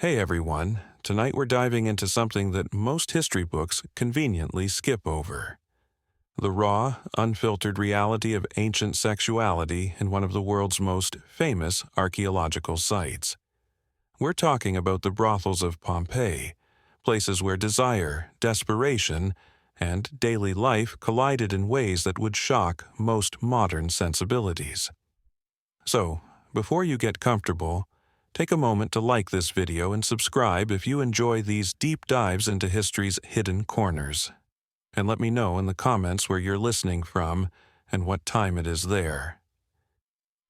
Hey everyone, tonight we're diving into something that most history books conveniently skip over. The raw, unfiltered reality of ancient sexuality in one of the world's most famous archaeological sites. We're talking about the brothels of Pompeii, places where desire, desperation, and daily life collided in ways that would shock most modern sensibilities. So, before you get comfortable, take a moment to like this video and subscribe if you enjoy these deep dives into history's hidden corners. And let me know in the comments where you're listening from and what time it is there.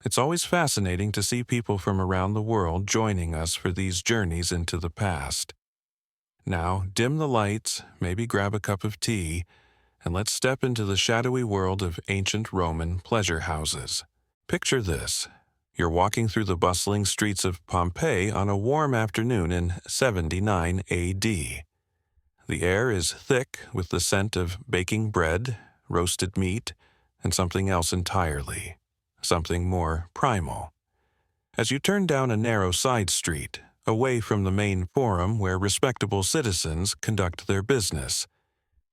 It's always fascinating to see people from around the world joining us for these journeys into the past. Now, dim the lights, maybe grab a cup of tea, and let's step into the shadowy world of ancient Roman pleasure houses. Picture this. You're walking through the bustling streets of Pompeii on a warm afternoon in 79 AD. The air is thick with the scent of baking bread, roasted meat, and something else entirely, something more primal. As you turn down a narrow side street, away from the main forum where respectable citizens conduct their business,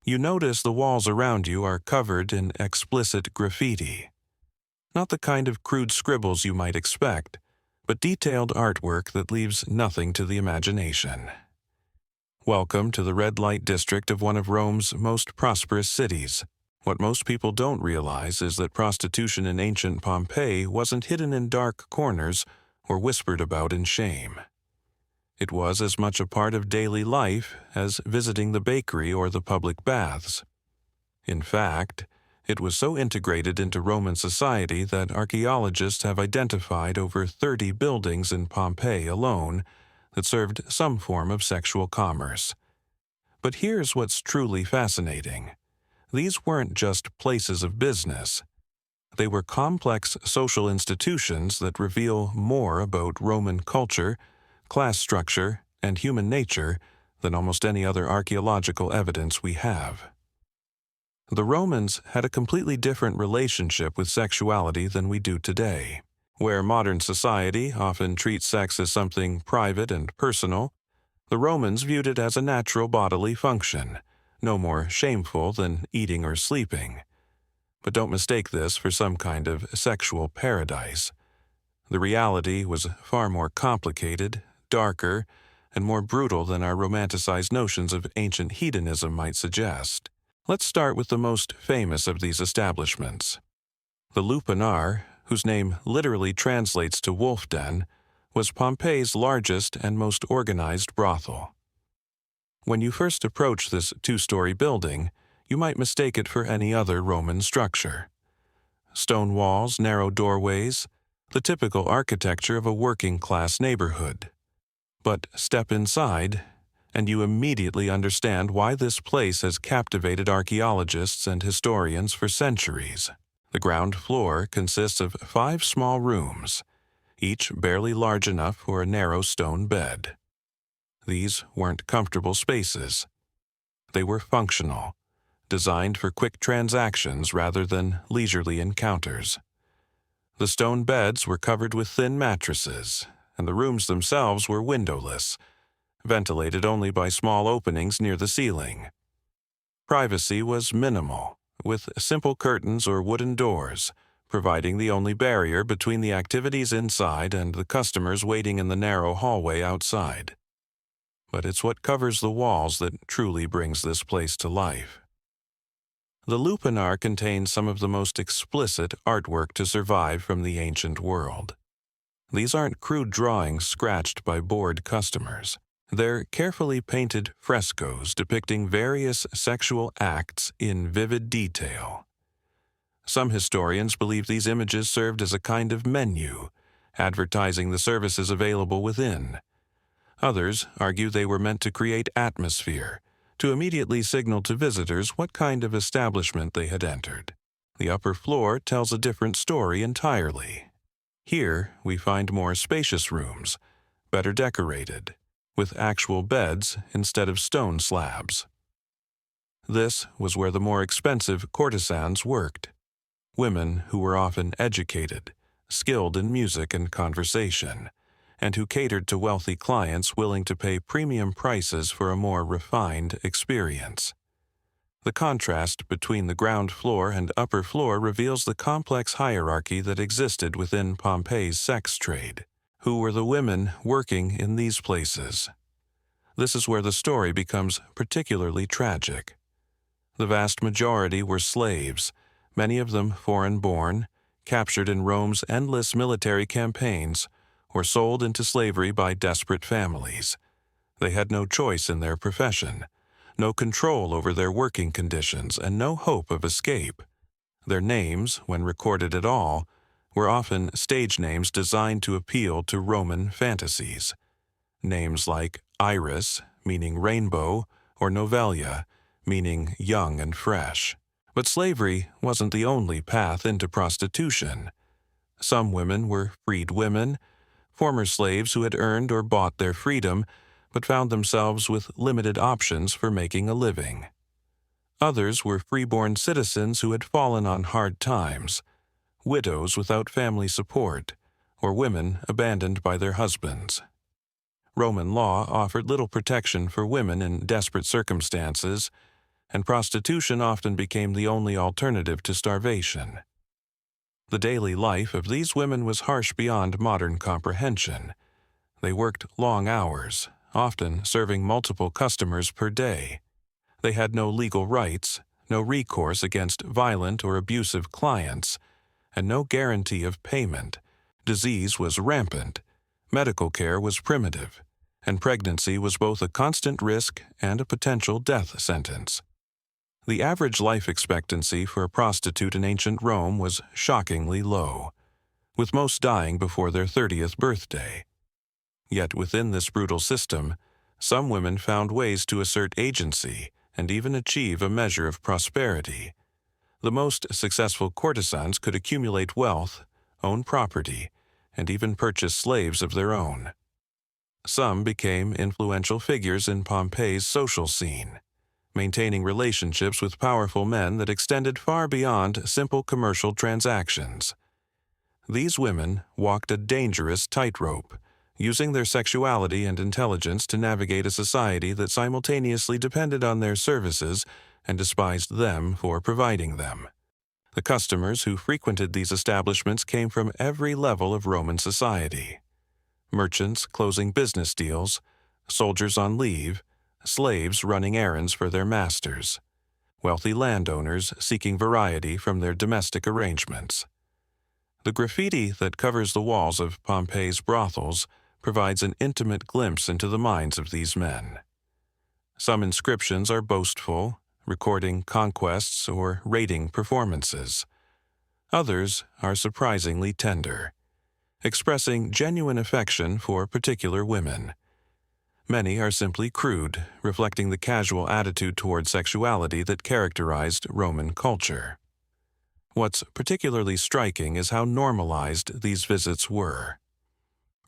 you notice the walls around you are covered in explicit graffiti. Not the kind of crude scribbles you might expect, but detailed artwork that leaves nothing to the imagination. Welcome to the red light district of one of Rome's most prosperous cities. What most people don't realize is that prostitution in ancient Pompeii wasn't hidden in dark corners or whispered about in shame. It was as much a part of daily life as visiting the bakery or the public baths. In fact, it was so integrated into Roman society that archaeologists have identified over 30 buildings in Pompeii alone that served some form of sexual commerce. But here's what's truly fascinating. These weren't just places of business. They were complex social institutions that reveal more about Roman culture, class structure, and human nature than almost any other archaeological evidence we have. The Romans had a completely different relationship with sexuality than we do today. Where modern society often treats sex as something private and personal, the Romans viewed it as a natural bodily function, no more shameful than eating or sleeping. But don't mistake this for some kind of sexual paradise. The reality was far more complicated, darker, and more brutal than our romanticized notions of ancient hedonism might suggest. Let's start with the most famous of these establishments. The Lupanar, whose name literally translates to wolf den, was Pompeii's largest and most organized brothel. When you first approach this two-story building, you might mistake it for any other Roman structure. Stone walls, narrow doorways, the typical architecture of a working-class neighborhood. But step inside, and you immediately understand why this place has captivated archaeologists and historians for centuries. The ground floor consists of 5 small rooms, each barely large enough for a narrow stone bed. These weren't comfortable spaces. They were functional, designed for quick transactions rather than leisurely encounters. The stone beds were covered with thin mattresses, and the rooms themselves were windowless, ventilated only by small openings near the ceiling. Privacy was minimal, with simple curtains or wooden doors, providing the only barrier between the activities inside and the customers waiting in the narrow hallway outside. But it's what covers the walls that truly brings this place to life. The Lupanar contains some of the most explicit artwork to survive from the ancient world. These aren't crude drawings scratched by bored customers. They're carefully painted frescoes depicting various sexual acts in vivid detail. Some historians believe these images served as a kind of menu, advertising the services available within. Others argue they were meant to create atmosphere, to immediately signal to visitors what kind of establishment they had entered. The upper floor tells a different story entirely. Here we find more spacious rooms, better decorated, with actual beds instead of stone slabs. This was where the more expensive courtesans worked, women who were often educated, skilled in music and conversation, and who catered to wealthy clients willing to pay premium prices for a more refined experience. The contrast between the ground floor and upper floor reveals the complex hierarchy that existed within Pompeii's sex trade. Who were the women working in these places? This is where the story becomes particularly tragic. The vast majority were slaves, many of them foreign-born, captured in Rome's endless military campaigns, or sold into slavery by desperate families. They had no choice in their profession, no control over their working conditions, and no hope of escape. Their names, when recorded at all, were often stage names designed to appeal to Roman fantasies. Names like Iris, meaning rainbow, or Novelia, meaning young and fresh. But slavery wasn't the only path into prostitution. Some women were freed women, former slaves who had earned or bought their freedom, but found themselves with limited options for making a living. Others were freeborn citizens who had fallen on hard times, widows without family support, or women abandoned by their husbands. Roman law offered little protection for women in desperate circumstances, and prostitution often became the only alternative to starvation. The daily life of these women was harsh beyond modern comprehension. They worked long hours, often serving multiple customers per day. They had no legal rights, no recourse against violent or abusive clients, and no guarantee of payment. Disease was rampant, medical care was primitive, and pregnancy was both a constant risk and a potential death sentence. The average life expectancy for a prostitute in ancient Rome was shockingly low, with most dying before their 30th birthday. Yet within this brutal system, some women found ways to assert agency and even achieve a measure of prosperity. The most successful courtesans could accumulate wealth, own property, and even purchase slaves of their own. Some became influential figures in Pompeii's social scene, maintaining relationships with powerful men that extended far beyond simple commercial transactions. These women walked a dangerous tightrope, using their sexuality and intelligence to navigate a society that simultaneously depended on their services and despised them for providing them. The customers who frequented these establishments came from every level of Roman society: merchants closing business deals, soldiers on leave, slaves running errands for their masters, wealthy landowners seeking variety from their domestic arrangements. The graffiti that covers the walls of Pompeii's brothels provides an intimate glimpse into the minds of these men. Some inscriptions are boastful, recording conquests or raiding performances. Others are surprisingly tender, expressing genuine affection for particular women. Many are simply crude, reflecting the casual attitude toward sexuality that characterized Roman culture. What's particularly striking is how normalized these visits were.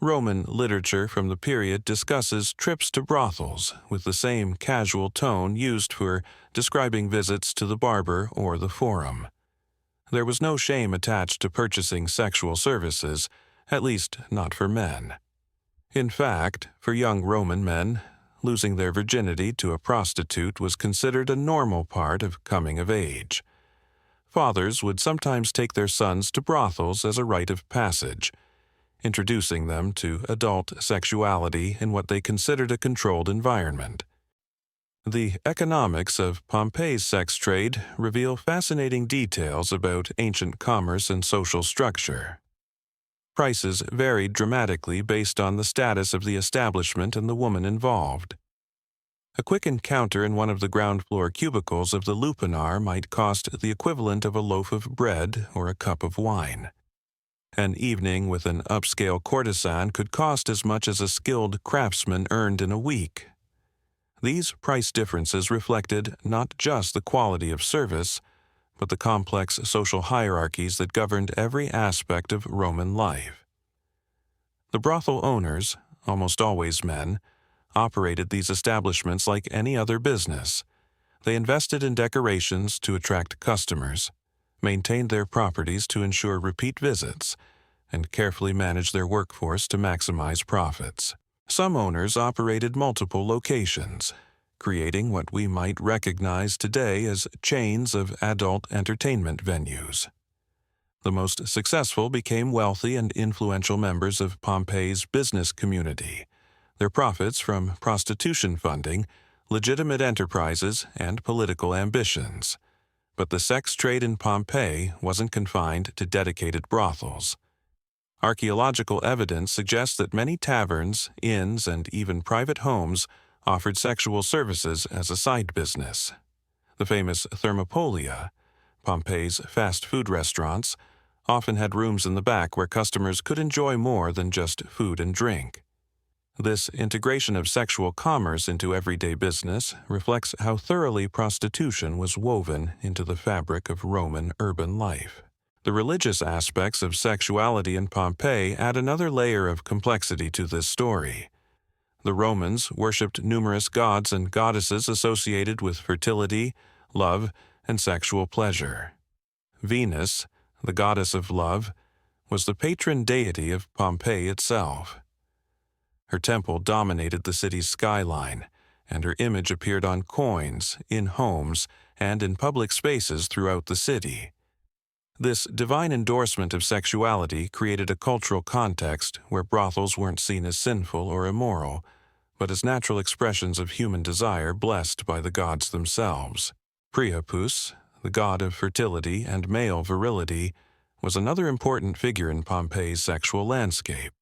Roman literature from the period discusses trips to brothels with the same casual tone used for describing visits to the barber or the forum. There was no shame attached to purchasing sexual services, at least not for men. In fact, for young Roman men, losing their virginity to a prostitute was considered a normal part of coming of age. Fathers would sometimes take their sons to brothels as a rite of passage, introducing them to adult sexuality in what they considered a controlled environment. The economics of Pompeii's sex trade reveal fascinating details about ancient commerce and social structure. Prices varied dramatically based on the status of the establishment and the woman involved. A quick encounter in one of the ground floor cubicles of the Lupanar might cost the equivalent of a loaf of bread or a cup of wine. An evening with an upscale courtesan could cost as much as a skilled craftsman earned in a week. These price differences reflected not just the quality of service, but the complex social hierarchies that governed every aspect of Roman life. The brothel owners, almost always men, operated these establishments like any other business. They invested in decorations to attract customers, maintained their properties to ensure repeat visits, and carefully manage their workforce to maximize profits. Some owners operated multiple locations, creating what we might recognize today as chains of adult entertainment venues. The most successful became wealthy and influential members of Pompeii's business community, their profits from prostitution funding, legitimate enterprises, and political ambitions. But the sex trade in Pompeii wasn't confined to dedicated brothels. Archaeological evidence suggests that many taverns, inns, and even private homes offered sexual services as a side business. The famous Thermopolia, Pompeii's fast food restaurants, often had rooms in the back where customers could enjoy more than just food and drink. This integration of sexual commerce into everyday business reflects how thoroughly prostitution was woven into the fabric of Roman urban life. The religious aspects of sexuality in Pompeii add another layer of complexity to this story. The Romans worshipped numerous gods and goddesses associated with fertility, love, and sexual pleasure. Venus, the goddess of love, was the patron deity of Pompeii itself. Her temple dominated the city's skyline, and her image appeared on coins, in homes, and in public spaces throughout the city. This divine endorsement of sexuality created a cultural context where brothels weren't seen as sinful or immoral, but as natural expressions of human desire blessed by the gods themselves. Priapus, the god of fertility and male virility, was another important figure in Pompeii's sexual landscape.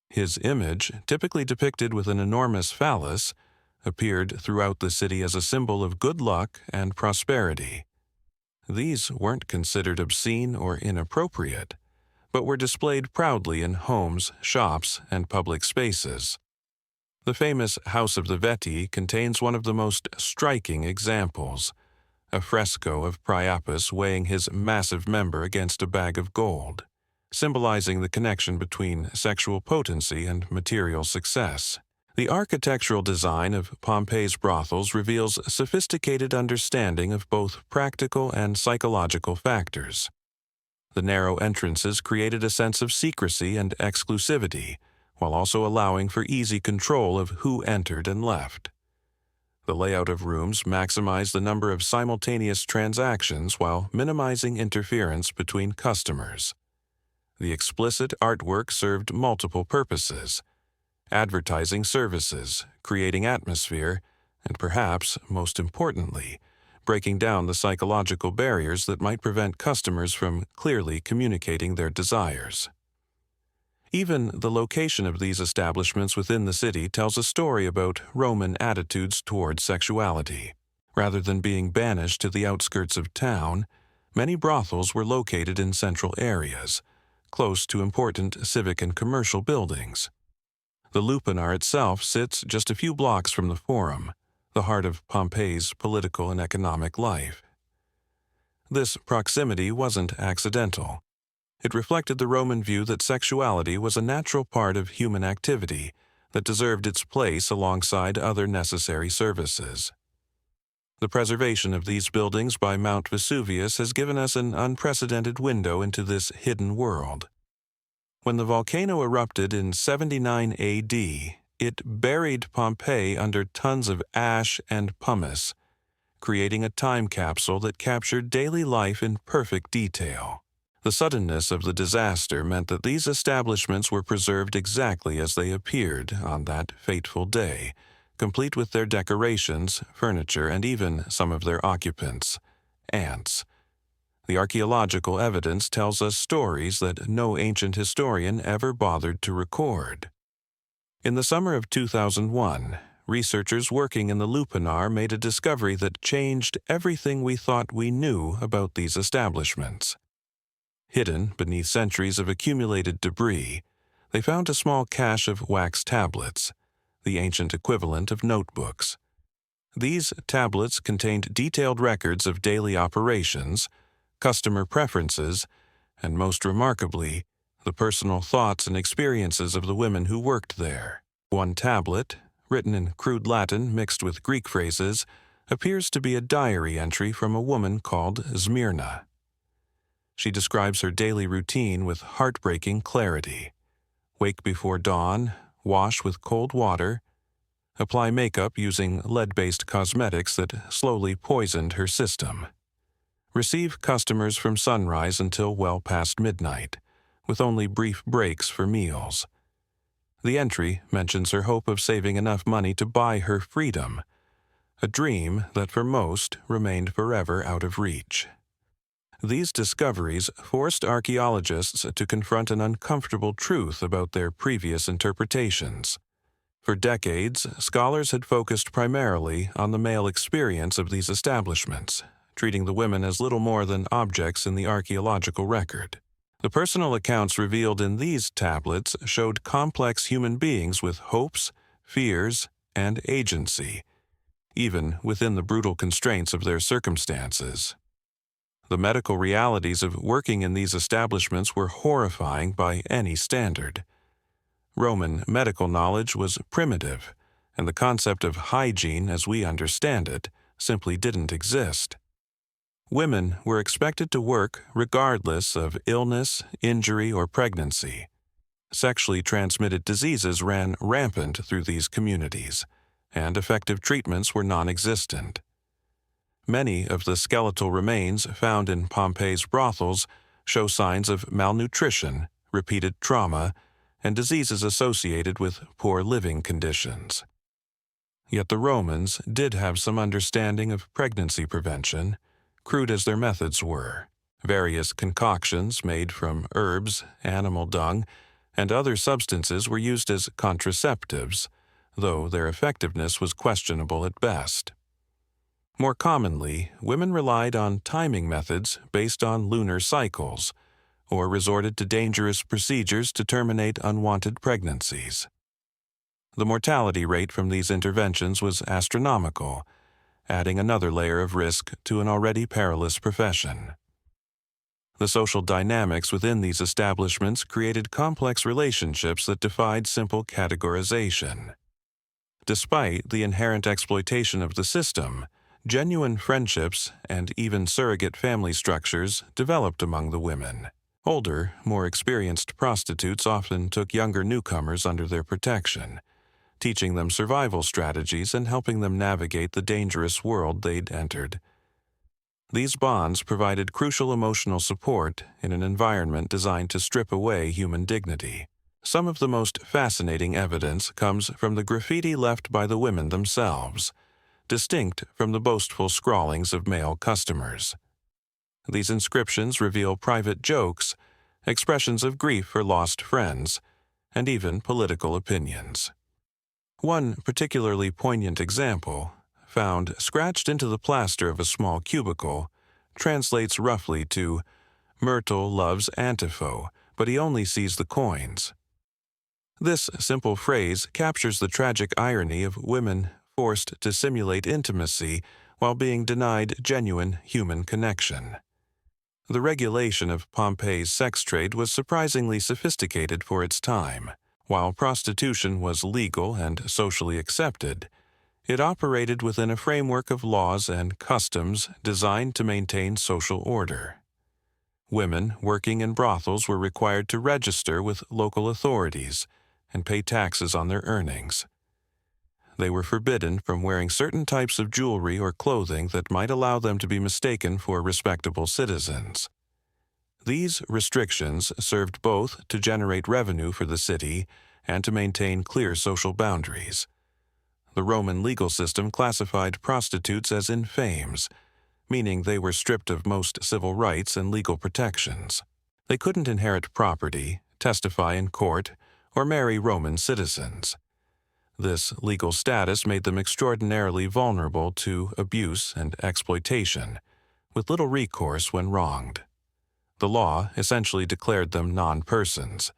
His image, typically depicted with an enormous phallus, appeared throughout the city as a symbol of good luck and prosperity. These weren't considered obscene or inappropriate, but were displayed proudly in homes, shops, and public spaces. The famous House of the Veti contains one of the most striking examples, a fresco of Priapus weighing his massive member against a bag of gold, symbolizing the connection between sexual potency and material success. The architectural design of Pompeii's brothels reveals a sophisticated understanding of both practical and psychological factors. The narrow entrances created a sense of secrecy and exclusivity, while also allowing for easy control of who entered and left. The layout of rooms maximized the number of simultaneous transactions while minimizing interference between customers. The explicit artwork served multiple purposes: advertising services, creating atmosphere, and perhaps, most importantly, breaking down the psychological barriers that might prevent customers from clearly communicating their desires. Even the location of these establishments within the city tells a story about Roman attitudes towards sexuality. Rather than being banished to the outskirts of town, many brothels were located in central areas, close to important civic and commercial buildings. The Lupanar itself sits just a few blocks from the Forum, the heart of Pompeii's political and economic life. This proximity wasn't accidental. It reflected the Roman view that sexuality was a natural part of human activity that deserved its place alongside other necessary services. The preservation of these buildings by Mount Vesuvius has given us an unprecedented window into this hidden world. When the volcano erupted in 79 AD, it buried Pompeii under tons of ash and pumice, creating a time capsule that captured daily life in perfect detail. The suddenness of the disaster meant that these establishments were preserved exactly as they appeared on that fateful day, complete with their decorations, furniture, and even some of their occupants, ants. The archaeological evidence tells us stories that no ancient historian ever bothered to record. In the summer of 2001, researchers working in the Lupanar made a discovery that changed everything we thought we knew about these establishments. Hidden beneath centuries of accumulated debris, they found a small cache of wax tablets, the ancient equivalent of notebooks. These tablets contained detailed records of daily operations, customer preferences, and most remarkably, the personal thoughts and experiences of the women who worked there. One tablet, written in crude Latin mixed with Greek phrases, appears to be a diary entry from a woman called Smyrna. She describes her daily routine with heartbreaking clarity. Wake before dawn, wash with cold water, apply makeup using lead-based cosmetics that slowly poisoned her system. Receive customers from sunrise until well past midnight, with only brief breaks for meals. The entry mentions her hope of saving enough money to buy her freedom, a dream that for most remained forever out of reach. These discoveries forced archaeologists to confront an uncomfortable truth about their previous interpretations. For decades, scholars had focused primarily on the male experience of these establishments, treating the women as little more than objects in the archaeological record. The personal accounts revealed in these tablets showed complex human beings with hopes, fears, and agency, even within the brutal constraints of their circumstances. The medical realities of working in these establishments were horrifying by any standard. Roman medical knowledge was primitive, and the concept of hygiene as we understand it simply didn't exist. Women were expected to work regardless of illness, injury, or pregnancy. Sexually transmitted diseases ran rampant through these communities, and effective treatments were non-existent. Many of the skeletal remains found in Pompeii's brothels show signs of malnutrition, repeated trauma, and diseases associated with poor living conditions. Yet the Romans did have some understanding of pregnancy prevention, crude as their methods were. Various concoctions made from herbs, animal dung, and other substances were used as contraceptives, though their effectiveness was questionable at best. More commonly, women relied on timing methods based on lunar cycles, or resorted to dangerous procedures to terminate unwanted pregnancies. The mortality rate from these interventions was astronomical, adding another layer of risk to an already perilous profession. The social dynamics within these establishments created complex relationships that defied simple categorization. Despite the inherent exploitation of the system, genuine friendships and even surrogate family structures developed among the women. Older, more experienced prostitutes often took younger newcomers under their protection, teaching them survival strategies and helping them navigate the dangerous world they'd entered. These bonds provided crucial emotional support in an environment designed to strip away human dignity. Some of the most fascinating evidence comes from the graffiti left by the women themselves, distinct from the boastful scrawlings of male customers. These inscriptions reveal private jokes, expressions of grief for lost friends, and even political opinions. One particularly poignant example, found scratched into the plaster of a small cubicle, translates roughly to, "Myrtle loves Antipho, but he only sees the coins." This simple phrase captures the tragic irony of women forced to simulate intimacy while being denied genuine human connection. The regulation of Pompeii's sex trade was surprisingly sophisticated for its time. While prostitution was legal and socially accepted, it operated within a framework of laws and customs designed to maintain social order. Women working in brothels were required to register with local authorities and pay taxes on their earnings. They were forbidden from wearing certain types of jewelry or clothing that might allow them to be mistaken for respectable citizens. These restrictions served both to generate revenue for the city and to maintain clear social boundaries. The Roman legal system classified prostitutes as infames, meaning they were stripped of most civil rights and legal protections. They couldn't inherit property, testify in court, or marry Roman citizens. This legal status made them extraordinarily vulnerable to abuse and exploitation, with little recourse when wronged. The law essentially declared them non-persons,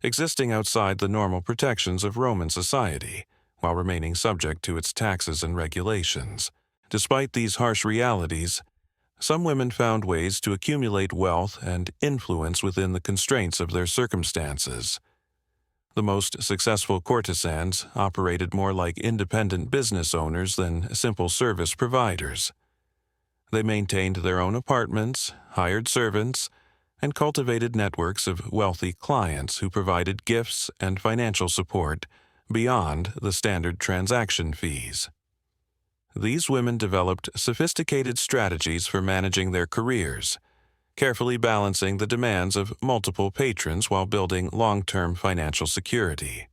existing outside the normal protections of Roman society, while remaining subject to its taxes and regulations. Despite these harsh realities, some women found ways to accumulate wealth and influence within the constraints of their circumstances. The most successful courtesans operated more like independent business owners than simple service providers. They maintained their own apartments, hired servants, and cultivated networks of wealthy clients who provided gifts and financial support beyond the standard transaction fees. These women developed sophisticated strategies for managing their careers, carefully balancing the demands of multiple patrons while building long-term financial security.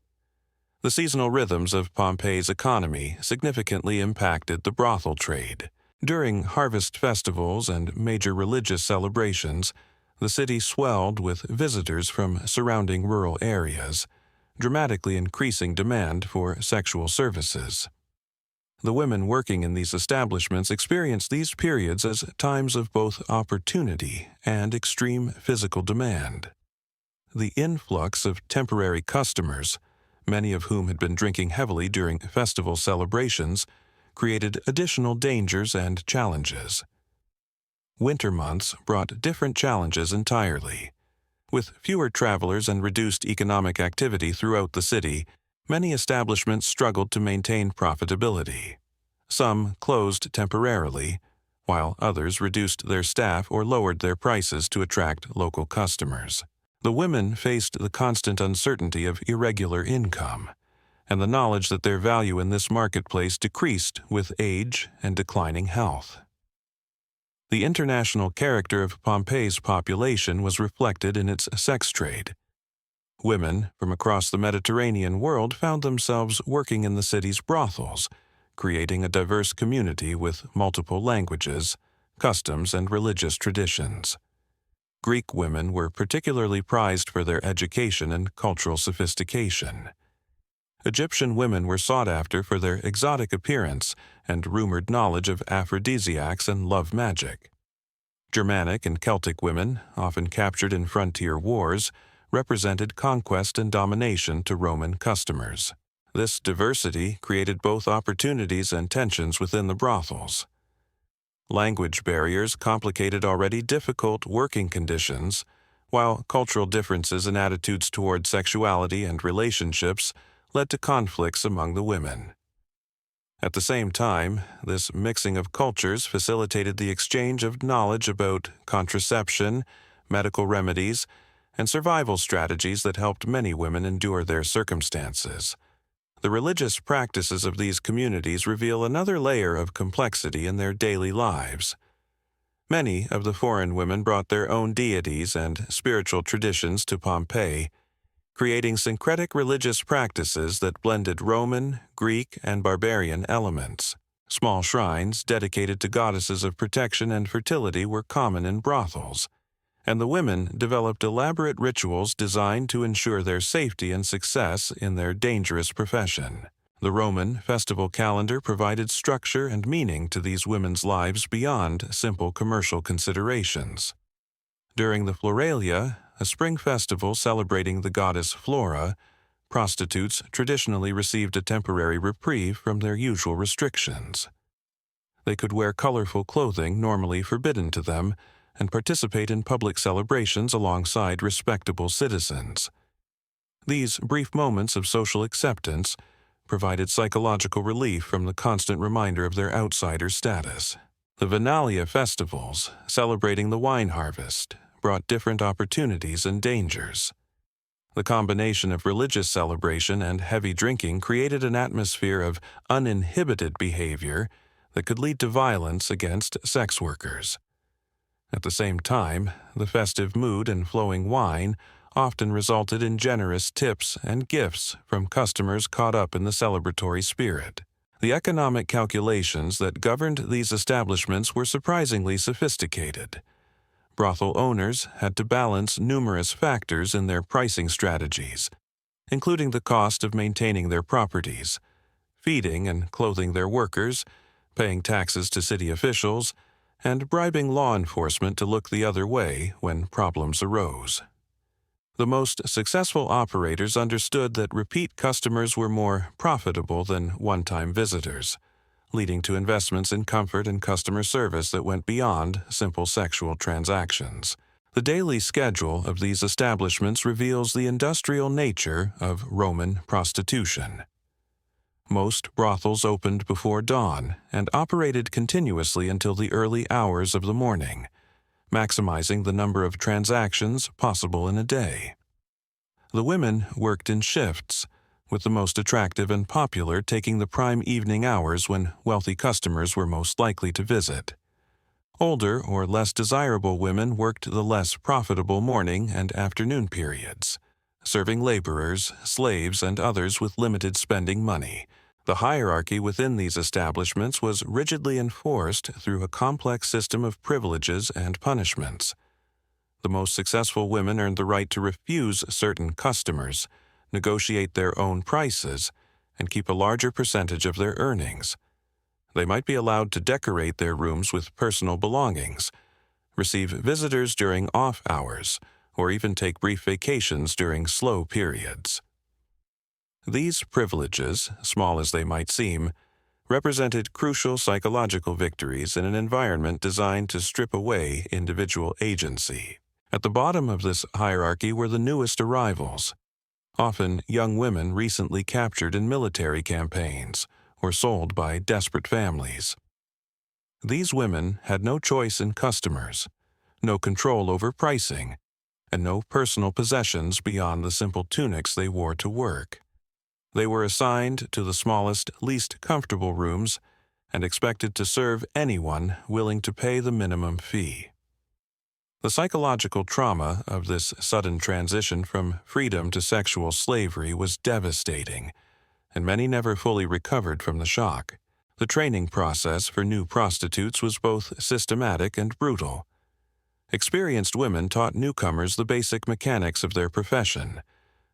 The seasonal rhythms of Pompeii's economy significantly impacted the brothel trade. During harvest festivals and major religious celebrations, the city swelled with visitors from surrounding rural areas, dramatically increasing demand for sexual services. The women working in these establishments experienced these periods as times of both opportunity and extreme physical demand. The influx of temporary customers, many of whom had been drinking heavily during festival celebrations, created additional dangers and challenges. Winter months brought different challenges entirely. With fewer travelers and reduced economic activity throughout the city, many establishments struggled to maintain profitability. Some closed temporarily, while others reduced their staff or lowered their prices to attract local customers. The women faced the constant uncertainty of irregular income, and the knowledge that their value in this marketplace decreased with age and declining health. The international character of Pompeii's population was reflected in its sex trade. Women from across the Mediterranean world found themselves working in the city's brothels, creating a diverse community with multiple languages, customs, and religious traditions. Greek women were particularly prized for their education and cultural sophistication. Egyptian women were sought after for their exotic appearance and rumored knowledge of aphrodisiacs and love magic. Germanic and Celtic women, often captured in frontier wars, represented conquest and domination to Roman customers. This diversity created both opportunities and tensions within the brothels. Language barriers complicated already difficult working conditions, while cultural differences in attitudes toward sexuality and relationships led to conflicts among the women. At the same time, this mixing of cultures facilitated the exchange of knowledge about contraception, medical remedies, and survival strategies that helped many women endure their circumstances. The religious practices of these communities reveal another layer of complexity in their daily lives. Many of the foreign women brought their own deities and spiritual traditions to Pompeii, creating syncretic religious practices that blended Roman, Greek, and barbarian elements. Small shrines dedicated to goddesses of protection and fertility were common in brothels, and the women developed elaborate rituals designed to ensure their safety and success in their dangerous profession. The Roman festival calendar provided structure and meaning to these women's lives beyond simple commercial considerations. During the Floralia, a spring festival celebrating the goddess Flora, prostitutes traditionally received a temporary reprieve from their usual restrictions. They could wear colorful clothing normally forbidden to them and participate in public celebrations alongside respectable citizens. These brief moments of social acceptance provided psychological relief from the constant reminder of their outsider status. The Venalia festivals, celebrating the wine harvest, brought different opportunities and dangers. The combination of religious celebration and heavy drinking created an atmosphere of uninhibited behavior that could lead to violence against sex workers. At the same time, the festive mood and flowing wine often resulted in generous tips and gifts from customers caught up in the celebratory spirit. The economic calculations that governed these establishments were surprisingly sophisticated. Brothel owners had to balance numerous factors in their pricing strategies, including the cost of maintaining their properties, feeding and clothing their workers, paying taxes to city officials, and bribing law enforcement to look the other way when problems arose. The most successful operators understood that repeat customers were more profitable than one-time visitors, leading to investments in comfort and customer service that went beyond simple sexual transactions. The daily schedule of these establishments reveals the industrial nature of Roman prostitution. Most brothels opened before dawn and operated continuously until the early hours of the morning, maximizing the number of transactions possible in a day. The women worked in shifts, with the most attractive and popular taking the prime evening hours when wealthy customers were most likely to visit. Older or less desirable women worked the less profitable morning and afternoon periods, serving laborers, slaves, and others with limited spending money. The hierarchy within these establishments was rigidly enforced through a complex system of privileges and punishments. The most successful women earned the right to refuse certain customers, negotiate their own prices, and keep a larger percentage of their earnings. They might be allowed to decorate their rooms with personal belongings, receive visitors during off hours, or even take brief vacations during slow periods. These privileges, small as they might seem, represented crucial psychological victories in an environment designed to strip away individual agency. At the bottom of this hierarchy were the newest arrivals, often young women recently captured in military campaigns or sold by desperate families. These women had no choice in customers, no control over pricing, and no personal possessions beyond the simple tunics they wore to work. They were assigned to the smallest, least comfortable rooms and expected to serve anyone willing to pay the minimum fee. The psychological trauma of this sudden transition from freedom to sexual slavery was devastating, and many never fully recovered from the shock. The training process for new prostitutes was both systematic and brutal. Experienced women taught newcomers the basic mechanics of their profession,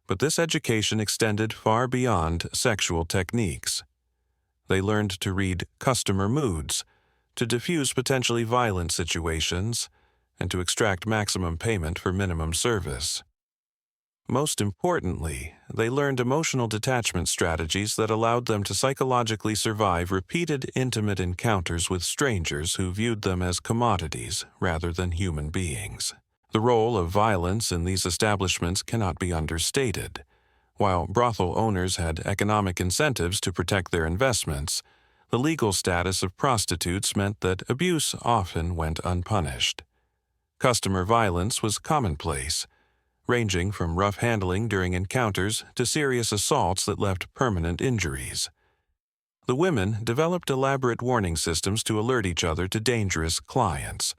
but this education extended far beyond sexual techniques. They learned to read customer moods, to diffuse potentially violent situations, and to extract maximum payment for minimum service. Most importantly, they learned emotional detachment strategies that allowed them to psychologically survive repeated intimate encounters with strangers who viewed them as commodities rather than human beings. The role of violence in these establishments cannot be understated. While brothel owners had economic incentives to protect their investments, the legal status of prostitutes meant that abuse often went unpunished. Customer violence was commonplace, ranging from rough handling during encounters to serious assaults that left permanent injuries. The women developed elaborate warning systems to alert each other to dangerous clients,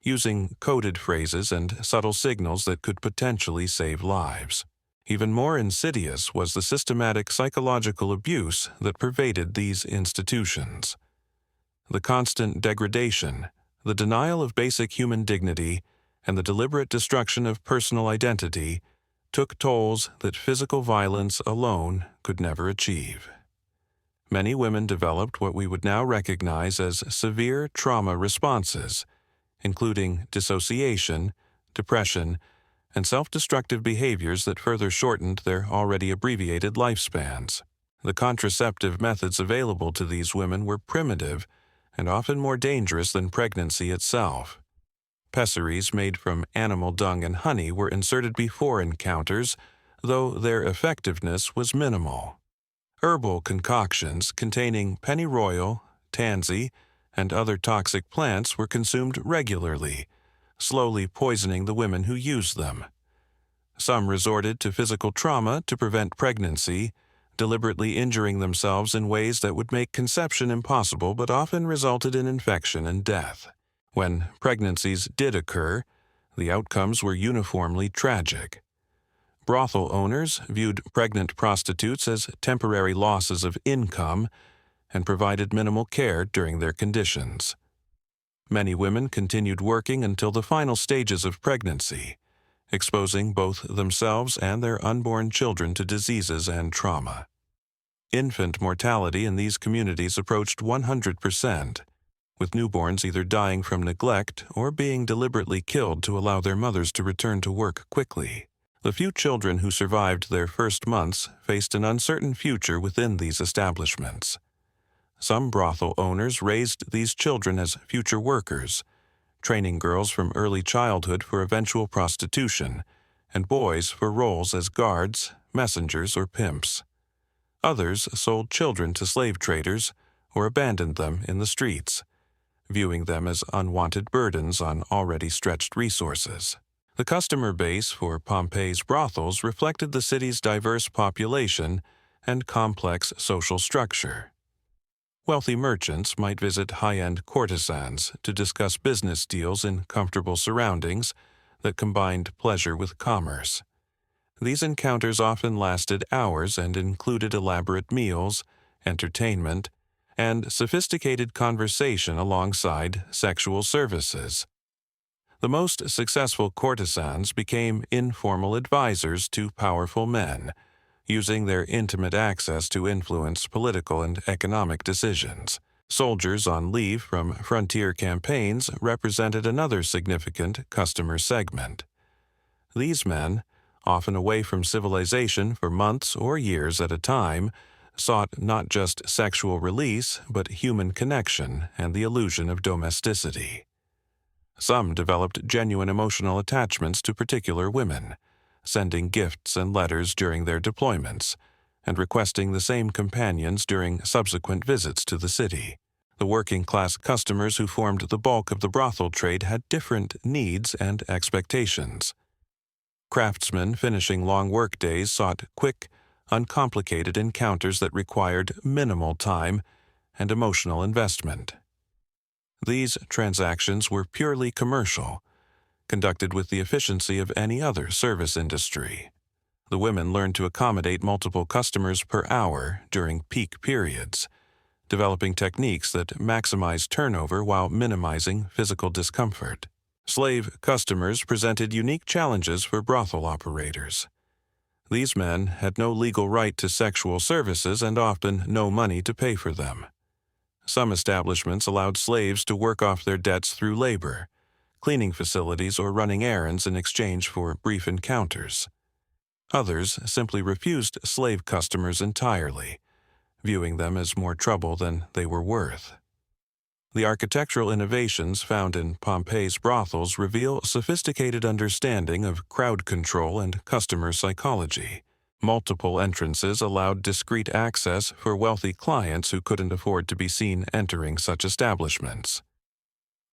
using coded phrases and subtle signals that could potentially save lives. Even more insidious was the systematic psychological abuse that pervaded these institutions. The constant degradation, the denial of basic human dignity, and the deliberate destruction of personal identity took tolls that physical violence alone could never achieve. Many women developed what we would now recognize as severe trauma responses, including dissociation, depression, and self-destructive behaviors that further shortened their already abbreviated lifespans. The contraceptive methods available to these women were primitive and often more dangerous than pregnancy itself. Pessaries made from animal dung and honey were inserted before encounters, though their effectiveness was minimal. Herbal concoctions containing pennyroyal, tansy, and other toxic plants were consumed regularly, slowly poisoning the women who used them. Some resorted to physical trauma to prevent pregnancy, deliberately injuring themselves in ways that would make conception impossible but often resulted in infection and death. When pregnancies did occur, the outcomes were uniformly tragic. Brothel owners viewed pregnant prostitutes as temporary losses of income and provided minimal care during their conditions. Many women continued working until the final stages of pregnancy, exposing both themselves and their unborn children to diseases and trauma. Infant mortality in these communities approached 100%, with newborns either dying from neglect or being deliberately killed to allow their mothers to return to work quickly. The few children who survived their first months faced an uncertain future within these establishments. Some brothel owners raised these children as future workers, training girls from early childhood for eventual prostitution, and boys for roles as guards, messengers, or pimps. Others sold children to slave traders or abandoned them in the streets, viewing them as unwanted burdens on already stretched resources. The customer base for Pompeii's brothels reflected the city's diverse population and complex social structure. Wealthy merchants might visit high-end courtesans to discuss business deals in comfortable surroundings that combined pleasure with commerce. These encounters often lasted hours and included elaborate meals, entertainment, and sophisticated conversation alongside sexual services. The most successful courtesans became informal advisors to powerful men, using their intimate access to influence political and economic decisions. Soldiers on leave from frontier campaigns represented another significant customer segment. These men, often away from civilization for months or years at a time, sought not just sexual release but human connection and the illusion of domesticity. Some developed genuine emotional attachments to particular women, sending gifts and letters during their deployments, and requesting the same companions during subsequent visits to the city. The working-class customers who formed the bulk of the brothel trade had different needs and expectations. Craftsmen finishing long workdays sought quick, uncomplicated encounters that required minimal time and emotional investment. These transactions were purely commercial, conducted with the efficiency of any other service industry. The women learned to accommodate multiple customers per hour during peak periods, developing techniques that maximize turnover while minimizing physical discomfort. Slave customers presented unique challenges for brothel operators. These men had no legal right to sexual services and often no money to pay for them. Some establishments allowed slaves to work off their debts through labor, cleaning facilities, or running errands in exchange for brief encounters. Others simply refused slave customers entirely, viewing them as more trouble than they were worth. The architectural innovations found in Pompeii's brothels reveal a sophisticated understanding of crowd control and customer psychology. Multiple entrances allowed discreet access for wealthy clients who couldn't afford to be seen entering such establishments.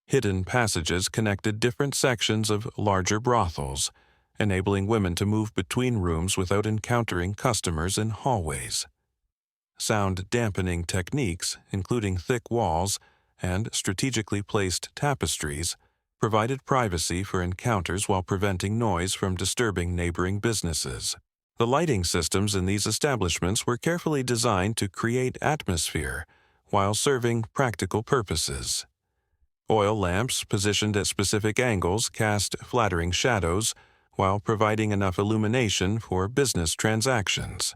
Hidden passages connected different sections of larger brothels, enabling women to move between rooms without encountering customers in hallways. Sound-dampening techniques, including thick walls and strategically placed tapestries, provided privacy for encounters while preventing noise from disturbing neighboring businesses. The lighting systems in these establishments were carefully designed to create atmosphere while serving practical purposes. Oil lamps positioned at specific angles cast flattering shadows while providing enough illumination for business transactions.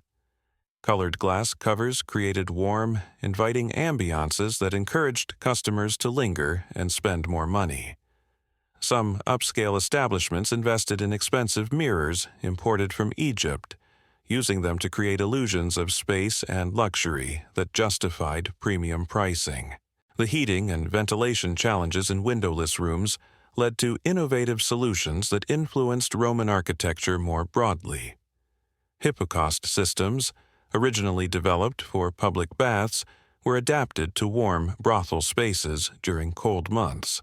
Colored glass covers created warm, inviting ambiances that encouraged customers to linger and spend more money. Some upscale establishments invested in expensive mirrors imported from Egypt, using them to create illusions of space and luxury that justified premium pricing. The heating and ventilation challenges in windowless rooms led to innovative solutions that influenced Roman architecture more broadly. Hypocaust systems, originally developed for public baths, were adapted to warm brothel spaces during cold months.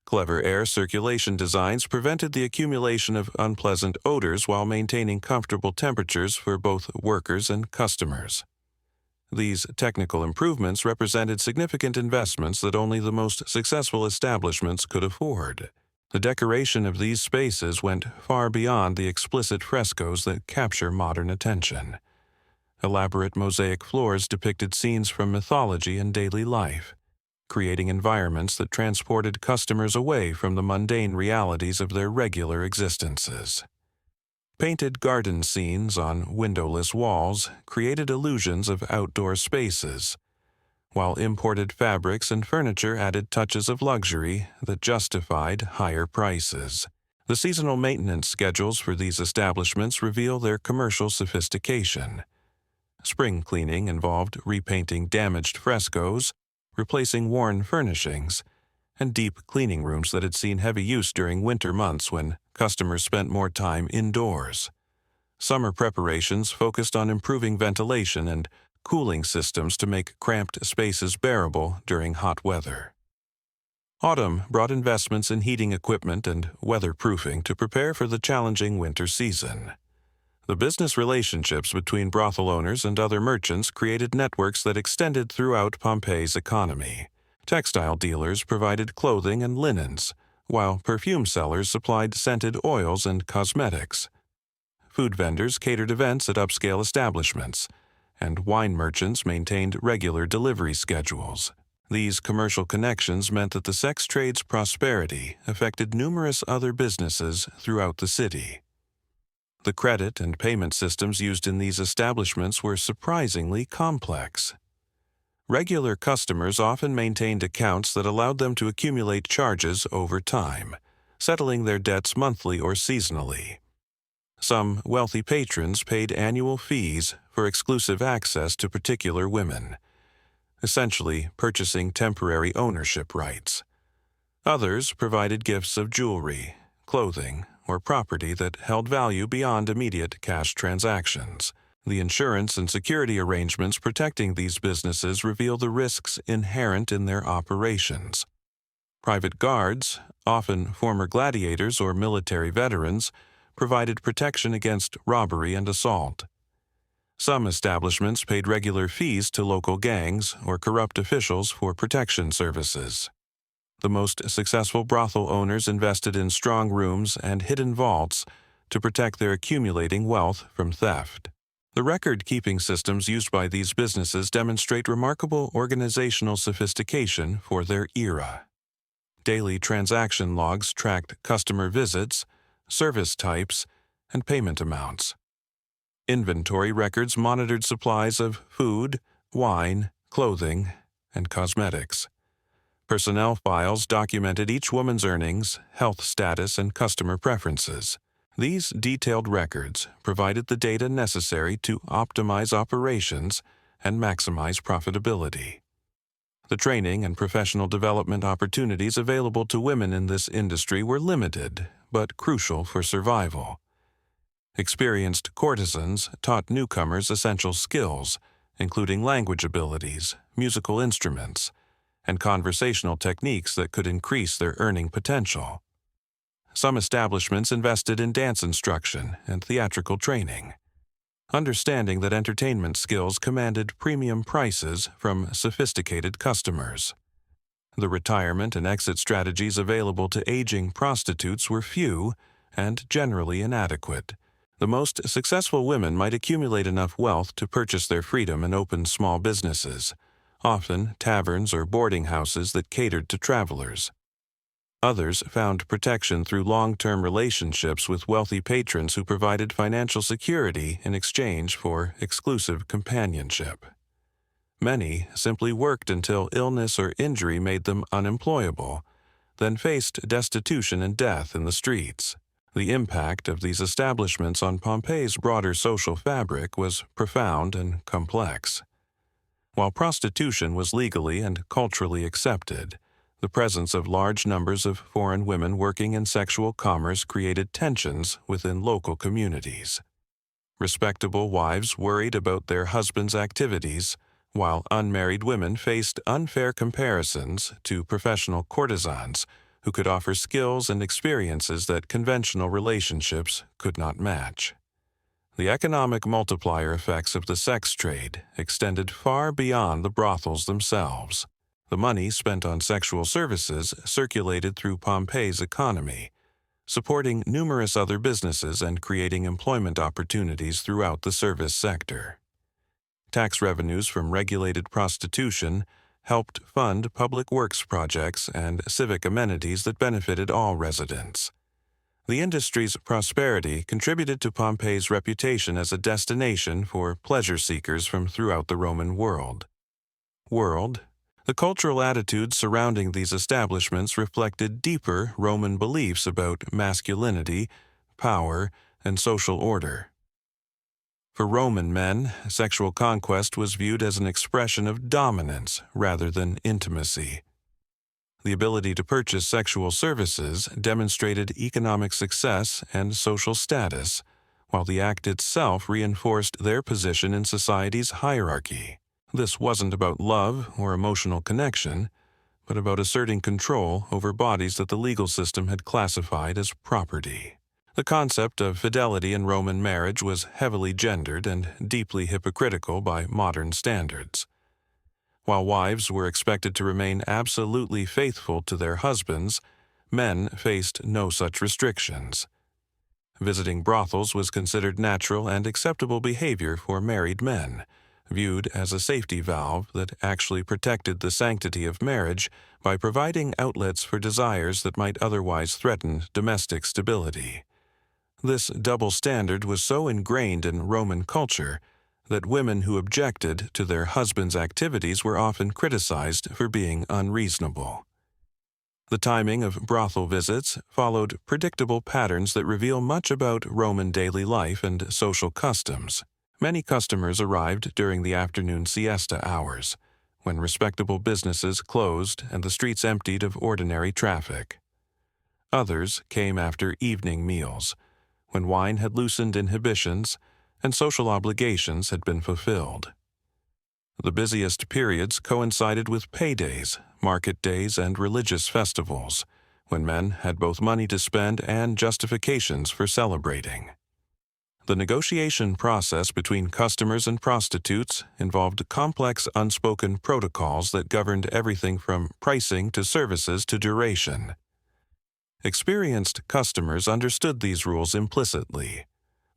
Clever air circulation designs prevented the accumulation of unpleasant odors while maintaining comfortable temperatures for both workers and customers. These technical improvements represented significant investments that only the most successful establishments could afford. The decoration of these spaces went far beyond the explicit frescoes that capture modern attention. Elaborate mosaic floors depicted scenes from mythology and daily life, creating environments that transported customers away from the mundane realities of their regular existences. Painted garden scenes on windowless walls created illusions of outdoor spaces, while imported fabrics and furniture added touches of luxury that justified higher prices. The seasonal maintenance schedules for these establishments reveal their commercial sophistication. Spring cleaning involved repainting damaged frescoes, replacing worn furnishings, and deep cleaning rooms that had seen heavy use during winter months when customers spent more time indoors. Summer preparations focused on improving ventilation and cooling systems to make cramped spaces bearable during hot weather. Autumn brought investments in heating equipment and weatherproofing to prepare for the challenging winter season. The business relationships between brothel owners and other merchants created networks that extended throughout Pompeii's economy. Textile dealers provided clothing and linens, while perfume sellers supplied scented oils and cosmetics. Food vendors catered events at upscale establishments, and wine merchants maintained regular delivery schedules. These commercial connections meant that the sex trade's prosperity affected numerous other businesses throughout the city. The credit and payment systems used in these establishments were surprisingly complex. Regular customers often maintained accounts that allowed them to accumulate charges over time, settling their debts monthly or seasonally. Some wealthy patrons paid annual fees for exclusive access to particular women, essentially purchasing temporary ownership rights. Others provided gifts of jewelry, clothing, or property that held value beyond immediate cash transactions. The insurance and security arrangements protecting these businesses reveal the risks inherent in their operations. Private guards, often former gladiators or military veterans, provided protection against robbery and assault. Some establishments paid regular fees to local gangs or corrupt officials for protection services. The most successful brothel owners invested in strong rooms and hidden vaults to protect their accumulating wealth from theft. The record-keeping systems used by these businesses demonstrate remarkable organizational sophistication for their era. Daily transaction logs tracked customer visits, service types, and payment amounts. Inventory records monitored supplies of food, wine, clothing, and cosmetics. Personnel files documented each woman's earnings, health status, and customer preferences. These detailed records provided the data necessary to optimize operations and maximize profitability. The training and professional development opportunities available to women in this industry were limited, but crucial for survival. Experienced courtesans taught newcomers essential skills, including language abilities, musical instruments, and conversational techniques that could increase their earning potential. Some establishments invested in dance instruction and theatrical training, understanding that entertainment skills commanded premium prices from sophisticated customers. The retirement and exit strategies available to aging prostitutes were few and generally inadequate. The most successful women might accumulate enough wealth to purchase their freedom and open small businesses, often taverns or boarding houses that catered to travelers. Others found protection through long-term relationships with wealthy patrons who provided financial security in exchange for exclusive companionship. Many simply worked until illness or injury made them unemployable, then faced destitution and death in the streets. The impact of these establishments on Pompeii's broader social fabric was profound and complex. While prostitution was legally and culturally accepted, the presence of large numbers of foreign women working in sexual commerce created tensions within local communities. Respectable wives worried about their husbands' activities, while unmarried women faced unfair comparisons to professional courtesans who could offer skills and experiences that conventional relationships could not match. The economic multiplier effects of the sex trade extended far beyond the brothels themselves. The money spent on sexual services circulated through Pompeii's economy, supporting numerous other businesses and creating employment opportunities throughout the service sector. Tax revenues from regulated prostitution helped fund public works projects and civic amenities that benefited all residents. The industry's prosperity contributed to Pompeii's reputation as a destination for pleasure seekers from throughout the Roman world. The cultural attitudes surrounding these establishments reflected deeper Roman beliefs about masculinity, power, and social order. For Roman men, sexual conquest was viewed as an expression of dominance rather than intimacy. The ability to purchase sexual services demonstrated economic success and social status, while the act itself reinforced their position in society's hierarchy. This wasn't about love or emotional connection, but about asserting control over bodies that the legal system had classified as property. The concept of fidelity in Roman marriage was heavily gendered and deeply hypocritical by modern standards. While wives were expected to remain absolutely faithful to their husbands, men faced no such restrictions. Visiting brothels was considered natural and acceptable behavior for married men, viewed as a safety valve that actually protected the sanctity of marriage by providing outlets for desires that might otherwise threaten domestic stability. This double standard was so ingrained in Roman culture that women who objected to their husbands' activities were often criticized for being unreasonable. The timing of brothel visits followed predictable patterns that reveal much about Roman daily life and social customs. Many customers arrived during the afternoon siesta hours, when respectable businesses closed and the streets emptied of ordinary traffic. Others came after evening meals, when wine had loosened inhibitions and social obligations had been fulfilled. The busiest periods coincided with paydays, market days, and religious festivals, when men had both money to spend and justifications for celebrating. The negotiation process between customers and prostitutes involved complex unspoken protocols that governed everything from pricing to services to duration. Experienced customers understood these rules implicitly,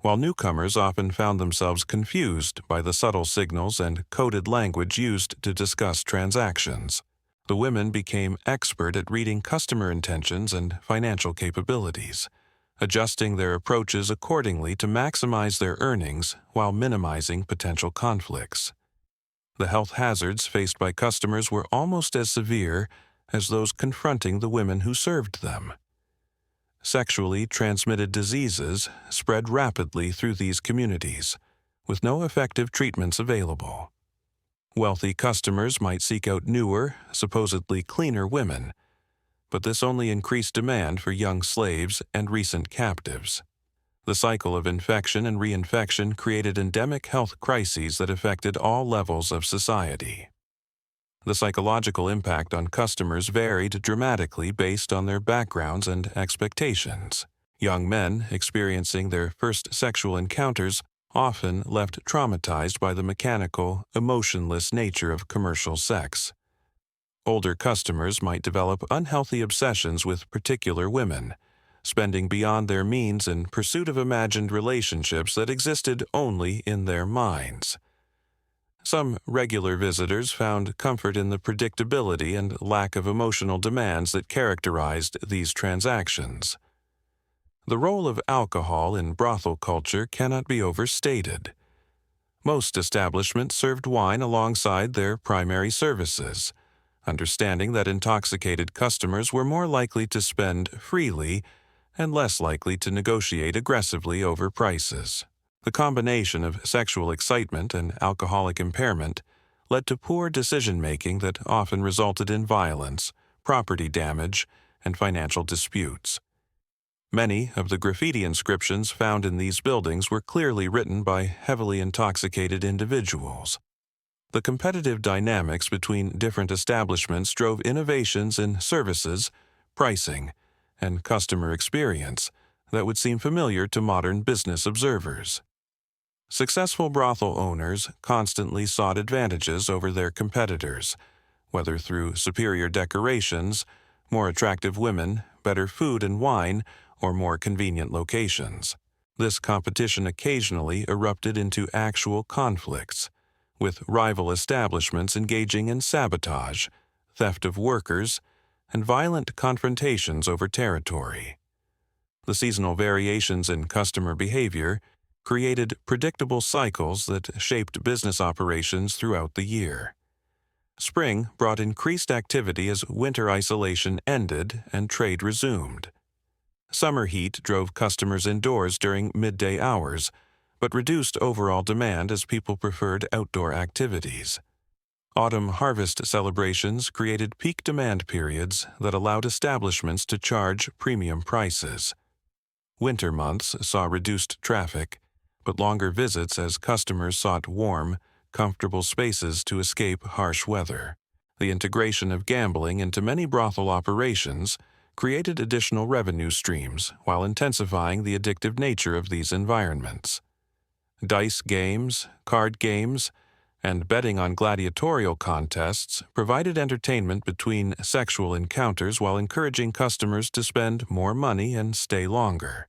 while newcomers often found themselves confused by the subtle signals and coded language used to discuss transactions. The women became expert at reading customer intentions and financial capabilities, adjusting their approaches accordingly to maximize their earnings while minimizing potential conflicts. The health hazards faced by customers were almost as severe as those confronting the women who served them. Sexually transmitted diseases spread rapidly through these communities, with no effective treatments available. Wealthy customers might seek out newer, supposedly cleaner women, but this only increased demand for young slaves and recent captives. The cycle of infection and reinfection created endemic health crises that affected all levels of society. The psychological impact on customers varied dramatically based on their backgrounds and expectations. Young men experiencing their first sexual encounters often left traumatized by the mechanical, emotionless nature of commercial sex. Older customers might develop unhealthy obsessions with particular women, spending beyond their means in pursuit of imagined relationships that existed only in their minds. Some regular visitors found comfort in the predictability and lack of emotional demands that characterized these transactions. The role of alcohol in brothel culture cannot be overstated. Most establishments served wine alongside their primary services, understanding that intoxicated customers were more likely to spend freely and less likely to negotiate aggressively over prices. The combination of sexual excitement and alcoholic impairment led to poor decision-making that often resulted in violence, property damage, and financial disputes. Many of the graffiti inscriptions found in these buildings were clearly written by heavily intoxicated individuals. The competitive dynamics between different establishments drove innovations in services, pricing, and customer experience that would seem familiar to modern business observers. Successful brothel owners constantly sought advantages over their competitors, whether through superior decorations, more attractive women, better food and wine, or more convenient locations. This competition occasionally erupted into actual conflicts, with rival establishments engaging in sabotage, theft of workers, and violent confrontations over territory. The seasonal variations in customer behavior created predictable cycles that shaped business operations throughout the year. Spring brought increased activity as winter isolation ended and trade resumed. Summer heat drove customers indoors during midday hours, but reduced overall demand as people preferred outdoor activities. Autumn harvest celebrations created peak demand periods that allowed establishments to charge premium prices. Winter months saw reduced traffic, but longer visits as customers sought warm, comfortable spaces to escape harsh weather. The integration of gambling into many brothel operations created additional revenue streams while intensifying the addictive nature of these environments. Dice games, card games, and betting on gladiatorial contests provided entertainment between sexual encounters while encouraging customers to spend more money and stay longer.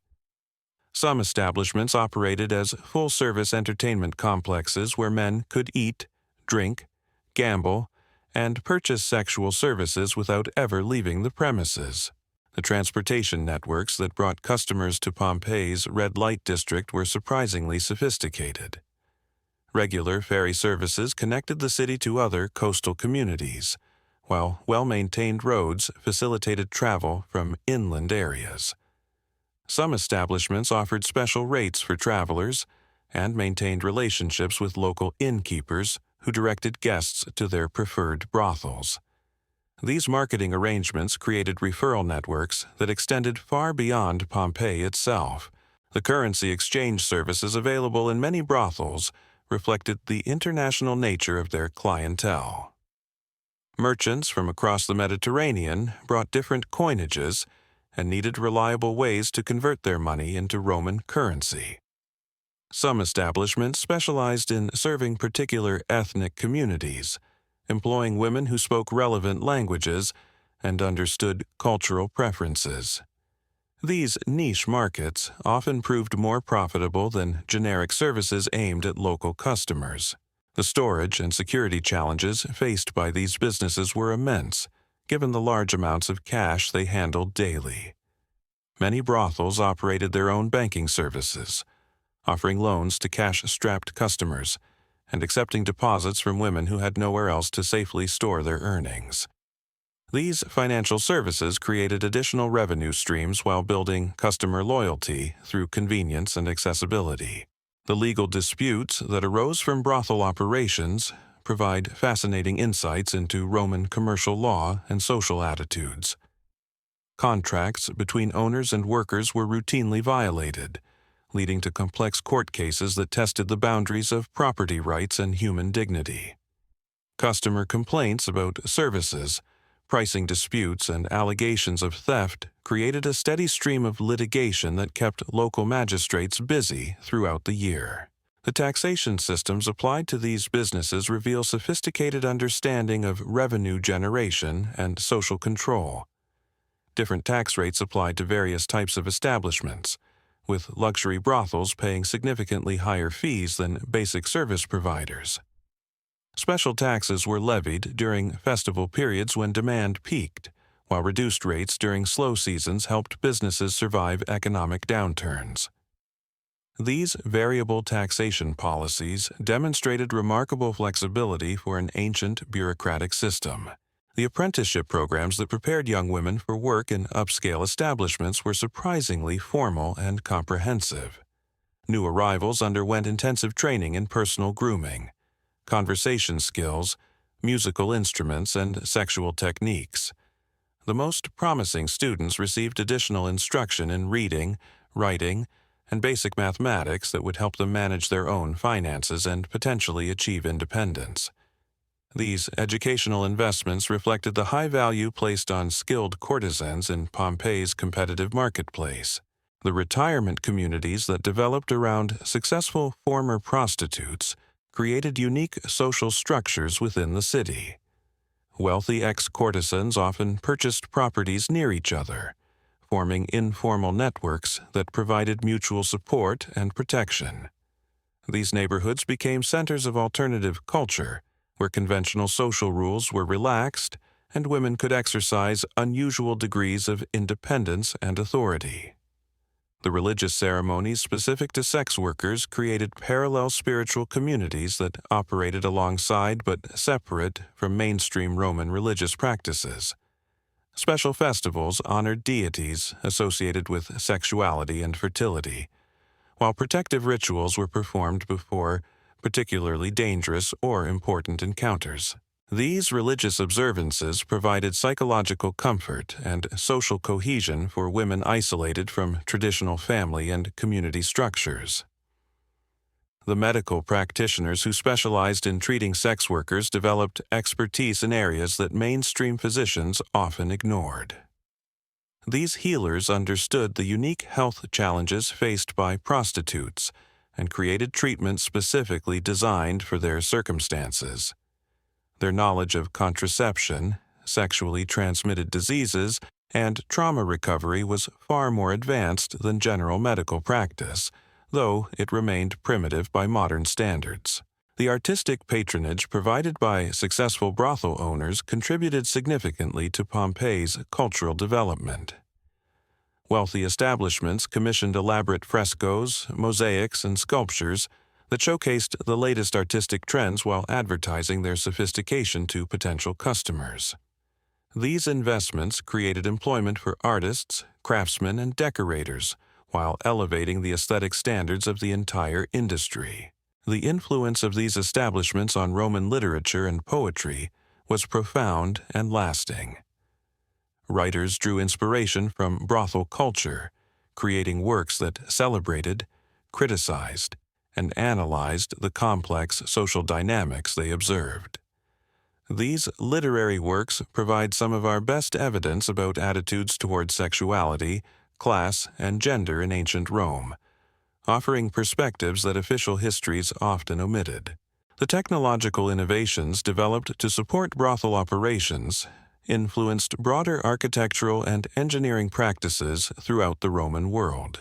Some establishments operated as full-service entertainment complexes where men could eat, drink, gamble, and purchase sexual services without ever leaving the premises. The transportation networks that brought customers to Pompeii's red light district were surprisingly sophisticated. Regular ferry services connected the city to other coastal communities, while well-maintained roads facilitated travel from inland areas. Some establishments offered special rates for travelers and maintained relationships with local innkeepers who directed guests to their preferred brothels. These marketing arrangements created referral networks that extended far beyond Pompeii itself. The currency exchange services available in many brothels reflected the international nature of their clientele. Merchants from across the Mediterranean brought different coinages and needed reliable ways to convert their money into Roman currency. Some establishments specialized in serving particular ethnic communities, employing women who spoke relevant languages and understood cultural preferences. These niche markets often proved more profitable than generic services aimed at local customers. The storage and security challenges faced by these businesses were immense, given the large amounts of cash they handled daily. Many brothels operated their own banking services, offering loans to cash-strapped customers and accepting deposits from women who had nowhere else to safely store their earnings. These financial services created additional revenue streams while building customer loyalty through convenience and accessibility. The legal disputes that arose from brothel operations provide fascinating insights into Roman commercial law and social attitudes. Contracts between owners and workers were routinely violated, leading to complex court cases that tested the boundaries of property rights and human dignity. Customer complaints about services, pricing disputes, and allegations of theft created a steady stream of litigation that kept local magistrates busy throughout the year. The taxation systems applied to these businesses reveal sophisticated understanding of revenue generation and social control. Different tax rates applied to various types of establishments, with luxury brothels paying significantly higher fees than basic service providers. Special taxes were levied during festival periods when demand peaked, while reduced rates during slow seasons helped businesses survive economic downturns. These variable taxation policies demonstrated remarkable flexibility for an ancient bureaucratic system. The apprenticeship programs that prepared young women for work in upscale establishments were surprisingly formal and comprehensive. New arrivals underwent intensive training in personal grooming, conversation skills, musical instruments, and sexual techniques. The most promising students received additional instruction in reading, writing, and basic mathematics that would help them manage their own finances and potentially achieve independence. These educational investments reflected the high value placed on skilled courtesans in Pompeii's competitive marketplace. The retirement communities that developed around successful former prostitutes created unique social structures within the city. Wealthy ex-courtesans often purchased properties near each other, forming informal networks that provided mutual support and protection. These neighborhoods became centers of alternative culture, where conventional social rules were relaxed and women could exercise unusual degrees of independence and authority. The religious ceremonies specific to sex workers created parallel spiritual communities that operated alongside but separate from mainstream Roman religious practices. Special festivals honored deities associated with sexuality and fertility, while protective rituals were performed before particularly dangerous or important encounters. These religious observances provided psychological comfort and social cohesion for women isolated from traditional family and community structures. The medical practitioners who specialized in treating sex workers developed expertise in areas that mainstream physicians often ignored. These healers understood the unique health challenges faced by prostitutes and created treatments specifically designed for their circumstances. Their knowledge of contraception, sexually transmitted diseases, and trauma recovery was far more advanced than general medical practice, though it remained primitive by modern standards. The artistic patronage provided by successful brothel owners contributed significantly to Pompeii's cultural development. Wealthy establishments commissioned elaborate frescoes, mosaics, and sculptures that showcased the latest artistic trends while advertising their sophistication to potential customers. These investments created employment for artists, craftsmen, and decorators, while elevating the aesthetic standards of the entire industry. The influence of these establishments on Roman literature and poetry was profound and lasting. Writers drew inspiration from brothel culture, creating works that celebrated, criticized, and analyzed the complex social dynamics they observed. These literary works provide some of our best evidence about attitudes toward sexuality, class, and gender in ancient Rome, offering perspectives that official histories often omitted. The technological innovations developed to support brothel operations influenced broader architectural and engineering practices throughout the Roman world.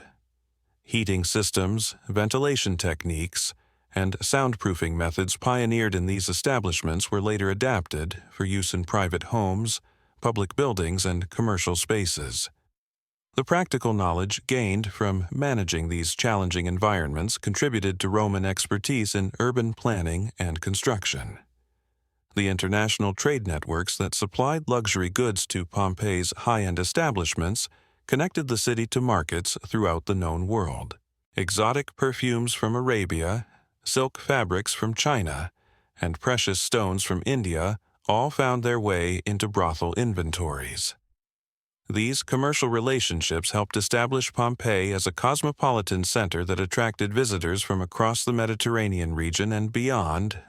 Heating systems, ventilation techniques, and soundproofing methods pioneered in these establishments were later adapted for use in private homes, public buildings, and commercial spaces. The practical knowledge gained from managing these challenging environments contributed to Roman expertise in urban planning and construction. The international trade networks that supplied luxury goods to Pompeii's high-end establishments connected the city to markets throughout the known world. Exotic perfumes from Arabia, silk fabrics from China, and precious stones from India all found their way into brothel inventories. These commercial relationships helped establish Pompeii as a cosmopolitan center that attracted visitors from across the Mediterranean region and beyond.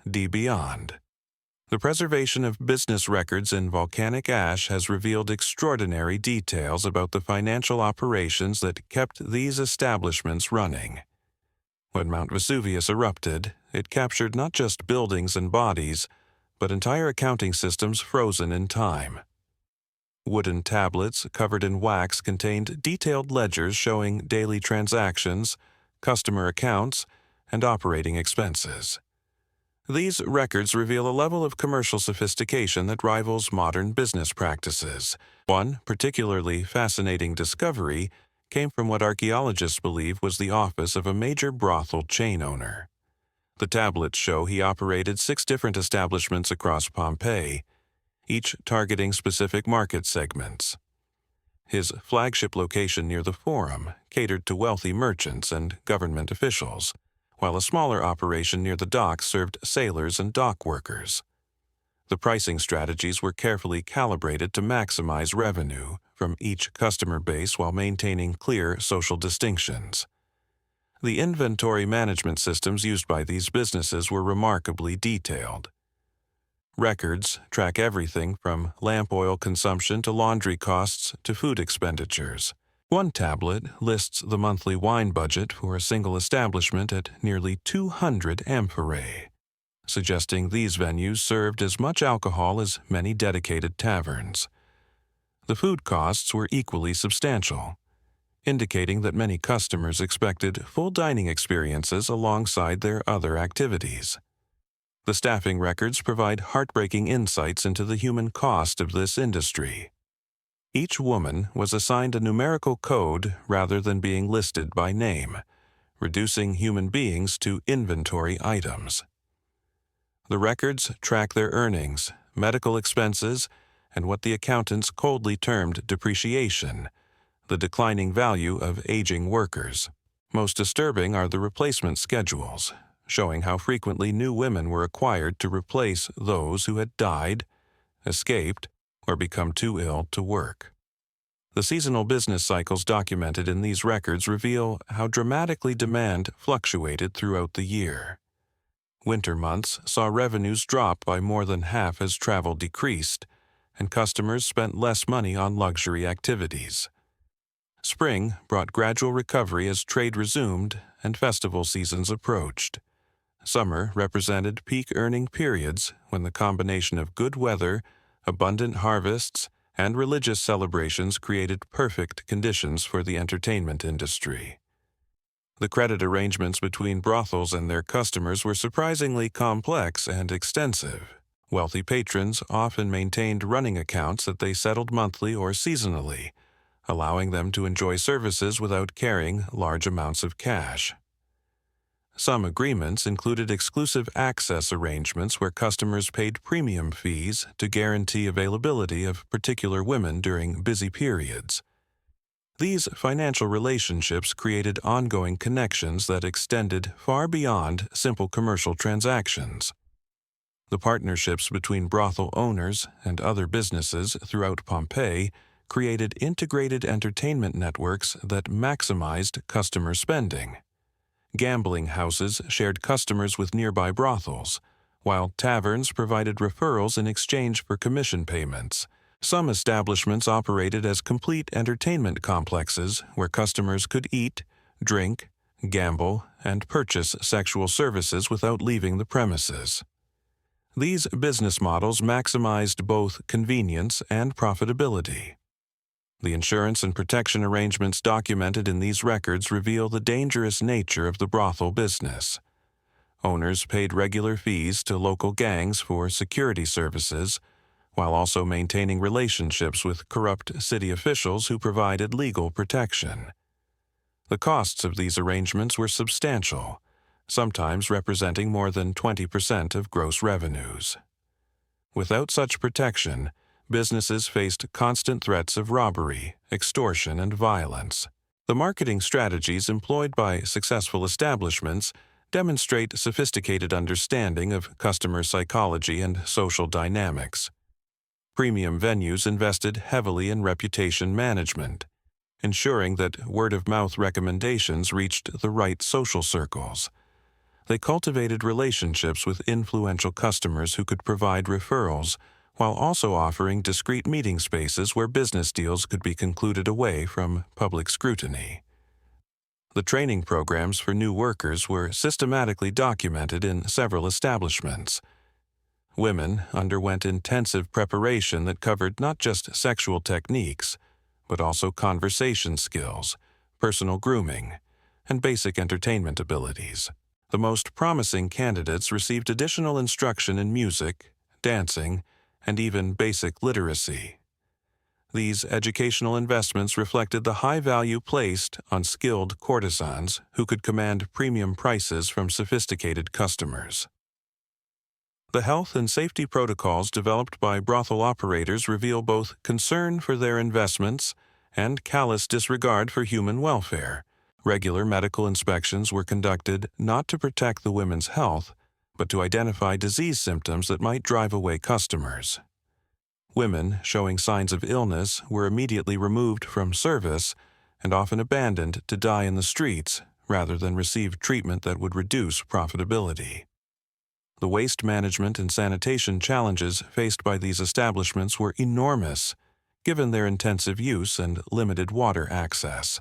The preservation of business records in volcanic ash has revealed extraordinary details about the financial operations that kept these establishments running. When Mount Vesuvius erupted, it captured not just buildings and bodies, but entire accounting systems frozen in time. Wooden tablets covered in wax contained detailed ledgers showing daily transactions, customer accounts, and operating expenses. These records reveal a level of commercial sophistication that rivals modern business practices. One particularly fascinating discovery came from what archaeologists believe was the office of a major brothel chain owner. The tablets show he operated 6 different establishments across Pompeii, each targeting specific market segments. His flagship location near the Forum catered to wealthy merchants and government officials, while a smaller operation near the docks served sailors and dock workers. The pricing strategies were carefully calibrated to maximize revenue from each customer base while maintaining clear social distinctions. The inventory management systems used by these businesses were remarkably detailed. Records track everything from lamp oil consumption to laundry costs to food expenditures. One tablet lists the monthly wine budget for a single establishment at nearly 200 amphorae, suggesting these venues served as much alcohol as many dedicated taverns. The food costs were equally substantial, indicating that many customers expected full dining experiences alongside their other activities. The staffing records provide heartbreaking insights into the human cost of this industry. Each woman was assigned a numerical code rather than being listed by name, reducing human beings to inventory items. The records track their earnings, medical expenses, and what the accountants coldly termed depreciation, the declining value of aging workers. Most disturbing are the replacement schedules, showing how frequently new women were acquired to replace those who had died, escaped, or become too ill to work. The seasonal business cycles documented in these records reveal how dramatically demand fluctuated throughout the year. Winter months saw revenues drop by more than half as travel decreased, and customers spent less money on luxury activities. Spring brought gradual recovery as trade resumed and festival seasons approached. Summer represented peak earning periods when the combination of good weather, abundant harvests, and religious celebrations created perfect conditions for the entertainment industry. The credit arrangements between brothels and their customers were surprisingly complex and extensive. Wealthy patrons often maintained running accounts that they settled monthly or seasonally, allowing them to enjoy services without carrying large amounts of cash. Some agreements included exclusive access arrangements where customers paid premium fees to guarantee availability of particular women during busy periods. These financial relationships created ongoing connections that extended far beyond simple commercial transactions. The partnerships between brothel owners and other businesses throughout Pompeii created integrated entertainment networks that maximized customer spending. Gambling houses shared customers with nearby brothels, while taverns provided referrals in exchange for commission payments. Some establishments operated as complete entertainment complexes where customers could eat, drink, gamble, and purchase sexual services without leaving the premises. These business models maximized both convenience and profitability. The insurance and protection arrangements documented in these records reveal the dangerous nature of the brothel business. Owners paid regular fees to local gangs for security services, while also maintaining relationships with corrupt city officials who provided legal protection. The costs of these arrangements were substantial, sometimes representing more than 20% of gross revenues. Without such protection, businesses faced constant threats of robbery, extortion, and violence. The marketing strategies employed by successful establishments demonstrate sophisticated understanding of customer psychology and social dynamics. Premium venues invested heavily in reputation management, ensuring that word-of-mouth recommendations reached the right social circles. They cultivated relationships with influential customers who could provide referrals, while also offering discreet meeting spaces where business deals could be concluded away from public scrutiny. The training programs for new workers were systematically documented in several establishments. Women underwent intensive preparation that covered not just sexual techniques, but also conversation skills, personal grooming, and basic entertainment abilities. The most promising candidates received additional instruction in music, dancing, and even basic literacy. These educational investments reflected the high value placed on skilled courtesans who could command premium prices from sophisticated customers. The health and safety protocols developed by brothel operators reveal both concern for their investments and callous disregard for human welfare. Regular medical inspections were conducted not to protect the women's health, but to identify disease symptoms that might drive away customers. Women showing signs of illness were immediately removed from service and often abandoned to die in the streets rather than receive treatment that would reduce profitability. The waste management and sanitation challenges faced by these establishments were enormous, given their intensive use and limited water access.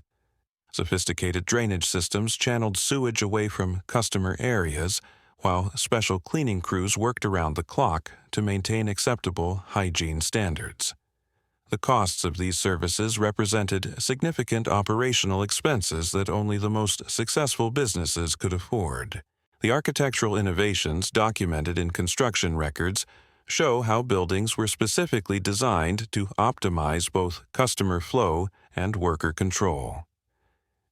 Sophisticated drainage systems channeled sewage away from customer areas, while special cleaning crews worked around the clock to maintain acceptable hygiene standards. The costs of these services represented significant operational expenses that only the most successful businesses could afford. The architectural innovations documented in construction records show how buildings were specifically designed to optimize both customer flow and worker control.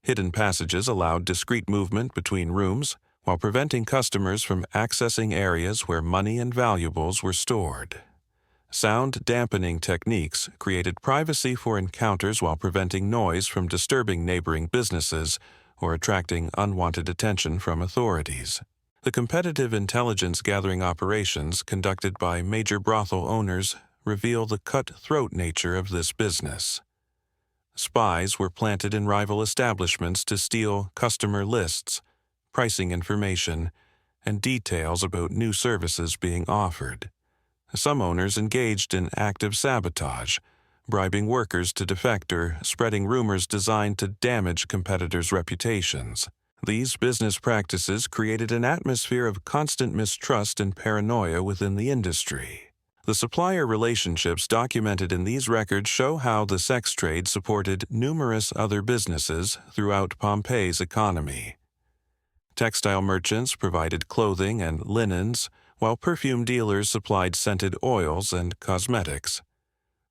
Hidden passages allowed discreet movement between rooms, while preventing customers from accessing areas where money and valuables were stored. Sound dampening techniques created privacy for encounters while preventing noise from disturbing neighboring businesses or attracting unwanted attention from authorities. The competitive intelligence gathering operations conducted by major brothel owners reveal the cutthroat nature of this business. Spies were planted in rival establishments to steal customer lists, pricing information, and details about new services being offered. Some owners engaged in active sabotage, bribing workers to defect or spreading rumors designed to damage competitors' reputations. These business practices created an atmosphere of constant mistrust and paranoia within the industry. The supplier relationships documented in these records show how the sex trade supported numerous other businesses throughout Pompeii's economy. Textile merchants provided clothing and linens, while perfume dealers supplied scented oils and cosmetics.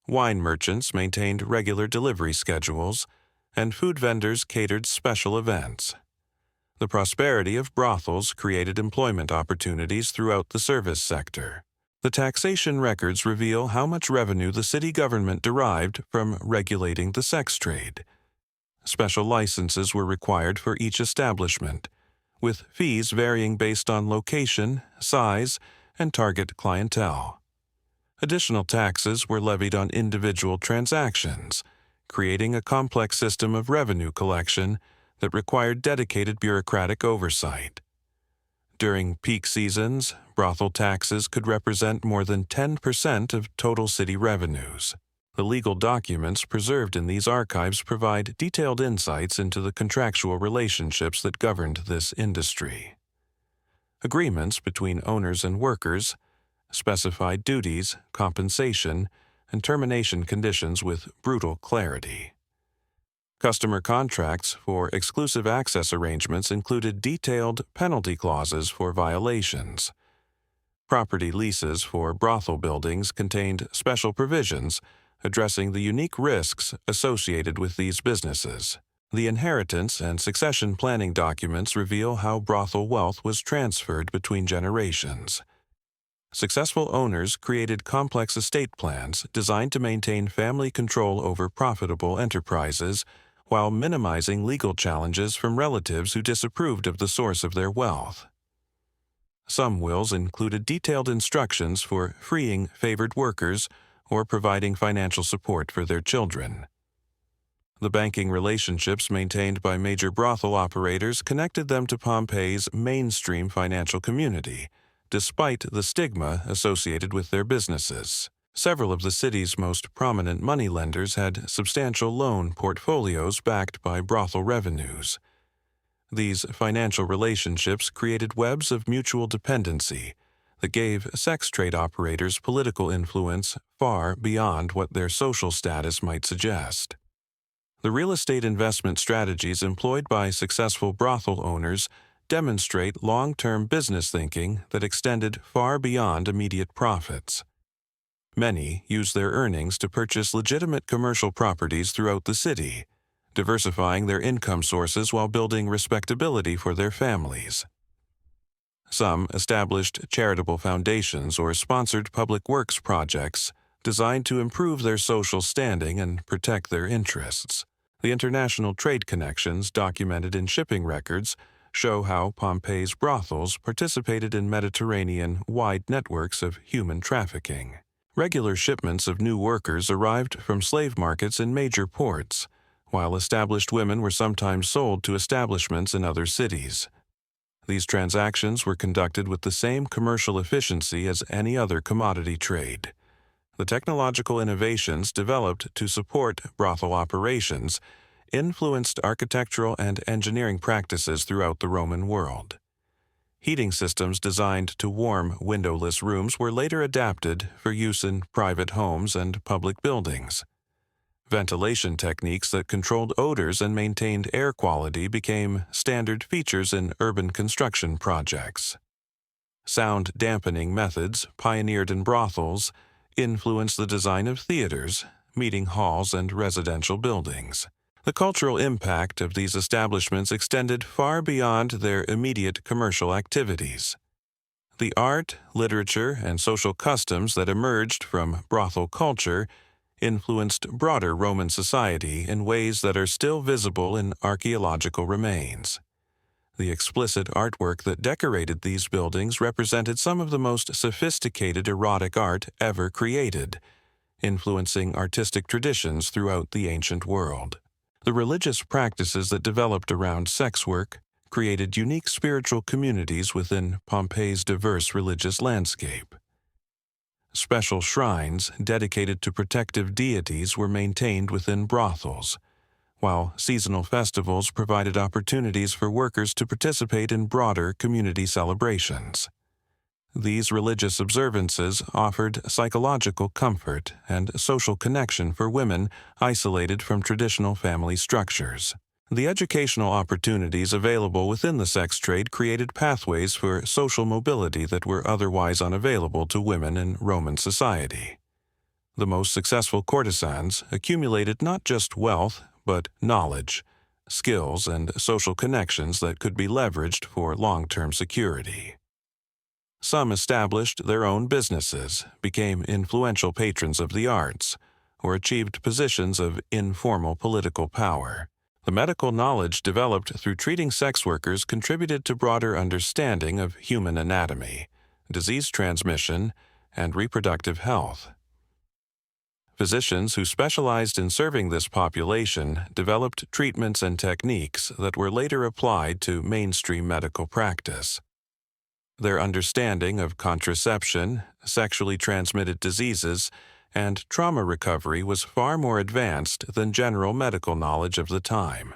Wine merchants maintained regular delivery schedules, and food vendors catered special events. The prosperity of brothels created employment opportunities throughout the service sector. The taxation records reveal how much revenue the city government derived from regulating the sex trade. Special licenses were required for each establishment, with fees varying based on location, size, and target clientele. Additional taxes were levied on individual transactions, creating a complex system of revenue collection that required dedicated bureaucratic oversight. During peak seasons, brothel taxes could represent more than 10% of total city revenues. The legal documents preserved in these archives provide detailed insights into the contractual relationships that governed this industry. Agreements between owners and workers specified duties, compensation, and termination conditions with brutal clarity. Customer contracts for exclusive access arrangements included detailed penalty clauses for violations. Property leases for brothel buildings contained special provisions addressing the unique risks associated with these businesses. The inheritance and succession planning documents reveal how brothel wealth was transferred between generations. Successful owners created complex estate plans designed to maintain family control over profitable enterprises while minimizing legal challenges from relatives who disapproved of the source of their wealth. Some wills included detailed instructions for freeing favored workers or providing financial support for their children. The banking relationships maintained by major brothel operators connected them to Pompeii's mainstream financial community, despite the stigma associated with their businesses. Several of the city's most prominent moneylenders had substantial loan portfolios backed by brothel revenues. These financial relationships created webs of mutual dependency that gave sex trade operators political influence far beyond what their social status might suggest. The real estate investment strategies employed by successful brothel owners demonstrate long-term business thinking that extended far beyond immediate profits. Many use their earnings to purchase legitimate commercial properties throughout the city, diversifying their income sources while building respectability for their families. Some established charitable foundations or sponsored public works projects designed to improve their social standing and protect their interests. The international trade connections documented in shipping records show how Pompeii's brothels participated in Mediterranean-wide networks of human trafficking. Regular shipments of new workers arrived from slave markets in major ports, while established women were sometimes sold to establishments in other cities. These transactions were conducted with the same commercial efficiency as any other commodity trade. The technological innovations developed to support brothel operations influenced architectural and engineering practices throughout the Roman world. Heating systems designed to warm windowless rooms were later adapted for use in private homes and public buildings. Ventilation techniques that controlled odors and maintained air quality became standard features in urban construction projects. Sound dampening methods, pioneered in brothels, influenced the design of theaters, meeting halls, and residential buildings. The cultural impact of these establishments extended far beyond their immediate commercial activities. The art, literature, and social customs that emerged from brothel culture influenced broader Roman society in ways that are still visible in archaeological remains. The explicit artwork that decorated these buildings represented some of the most sophisticated erotic art ever created, influencing artistic traditions throughout the ancient world. The religious practices that developed around sex work created unique spiritual communities within Pompeii's diverse religious landscape. Special shrines dedicated to protective deities were maintained within brothels, while seasonal festivals provided opportunities for workers to participate in broader community celebrations. These religious observances offered psychological comfort and social connection for women isolated from traditional family structures. The educational opportunities available within the sex trade created pathways for social mobility that were otherwise unavailable to women in Roman society. The most successful courtesans accumulated not just wealth, but knowledge, skills, and social connections that could be leveraged for long-term security. Some established their own businesses, became influential patrons of the arts, or achieved positions of informal political power. The medical knowledge developed through treating sex workers contributed to broader understanding of human anatomy, disease transmission, and reproductive health. Physicians who specialized in serving this population developed treatments and techniques that were later applied to mainstream medical practice. Their understanding of contraception, sexually transmitted diseases, and trauma recovery was far more advanced than general medical knowledge of the time.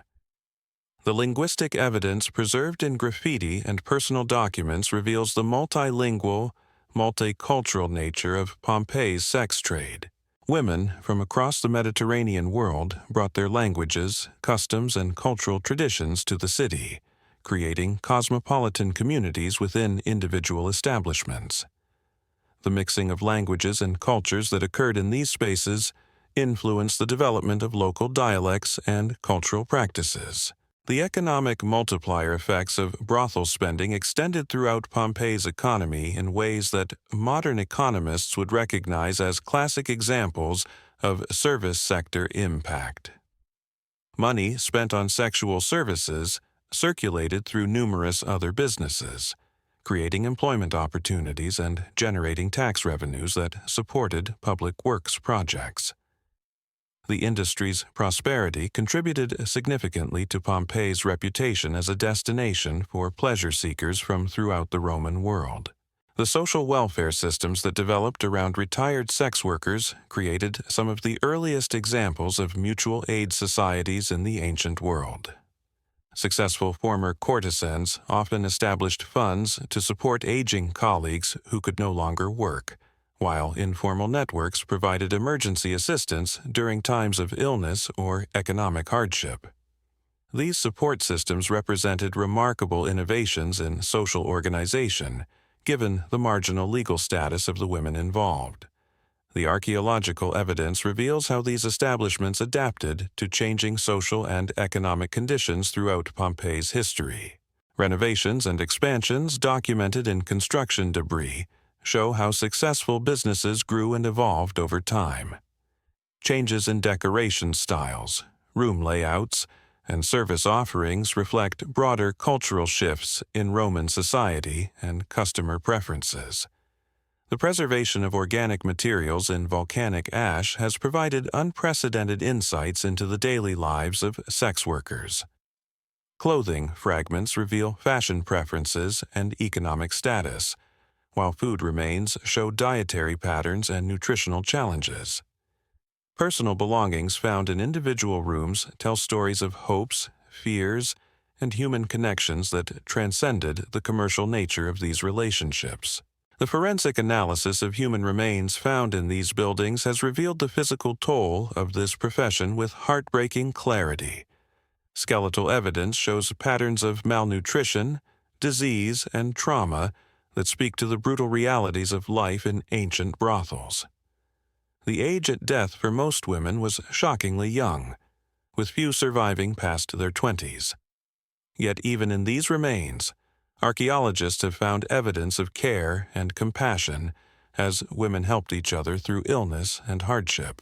The linguistic evidence preserved in graffiti and personal documents reveals the multilingual, multicultural nature of Pompeii's sex trade. Women from across the Mediterranean world brought their languages, customs, and cultural traditions to the city, creating cosmopolitan communities within individual establishments. The mixing of languages and cultures that occurred in these spaces influenced the development of local dialects and cultural practices. The economic multiplier effects of brothel spending extended throughout Pompeii's economy in ways that modern economists would recognize as classic examples of service sector impact. Money spent on sexual services circulated through numerous other businesses, creating employment opportunities and generating tax revenues that supported public works projects. The industry's prosperity contributed significantly to Pompeii's reputation as a destination for pleasure seekers from throughout the Roman world. The social welfare systems that developed around retired sex workers created some of the earliest examples of mutual aid societies in the ancient world. Successful former courtesans often established funds to support aging colleagues who could no longer work, while informal networks provided emergency assistance during times of illness or economic hardship. These support systems represented remarkable innovations in social organization, given the marginal legal status of the women involved. The archaeological evidence reveals how these establishments adapted to changing social and economic conditions throughout Pompeii's history. Renovations and expansions documented in construction debris show how successful businesses grew and evolved over time. Changes in decoration styles, room layouts, and service offerings reflect broader cultural shifts in Roman society and customer preferences. The preservation of organic materials in volcanic ash has provided unprecedented insights into the daily lives of sex workers. Clothing fragments reveal fashion preferences and economic status, while food remains show dietary patterns and nutritional challenges. Personal belongings found in individual rooms tell stories of hopes, fears, and human connections that transcended the commercial nature of these relationships. The forensic analysis of human remains found in these buildings has revealed the physical toll of this profession with heartbreaking clarity. Skeletal evidence shows patterns of malnutrition, disease, and trauma that speak to the brutal realities of life in ancient brothels. The age at death for most women was shockingly young, with few surviving past their 20s. Yet even in these remains, archaeologists have found evidence of care and compassion as women helped each other through illness and hardship.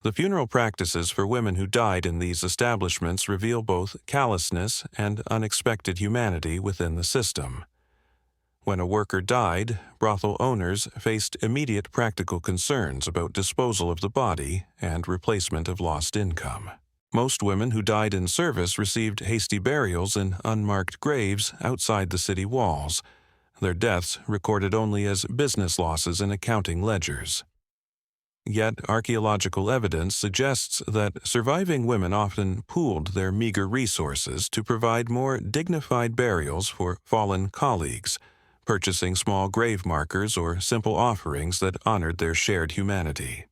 The funeral practices for women who died in these establishments reveal both callousness and unexpected humanity within the system. When a worker died, brothel owners faced immediate practical concerns about disposal of the body and replacement of lost income. Most women who died in service received hasty burials in unmarked graves outside the city walls, their deaths recorded only as business losses in accounting ledgers. Yet archaeological evidence suggests that surviving women often pooled their meager resources to provide more dignified burials for fallen colleagues, purchasing small grave markers or simple offerings that honored their shared humanity.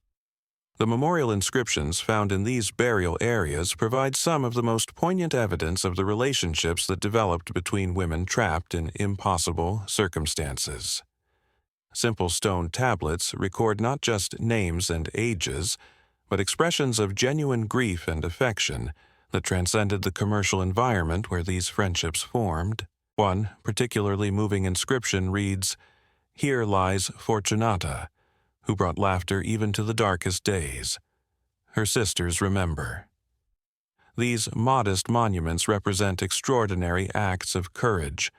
The memorial inscriptions found in these burial areas provide some of the most poignant evidence of the relationships that developed between women trapped in impossible circumstances. Simple stone tablets record not just names and ages, but expressions of genuine grief and affection that transcended the commercial environment where these friendships formed. One particularly moving inscription reads, "Here lies Fortunata, who brought laughter even to the darkest days. Her sisters remember." These modest monuments represent extraordinary acts of courage,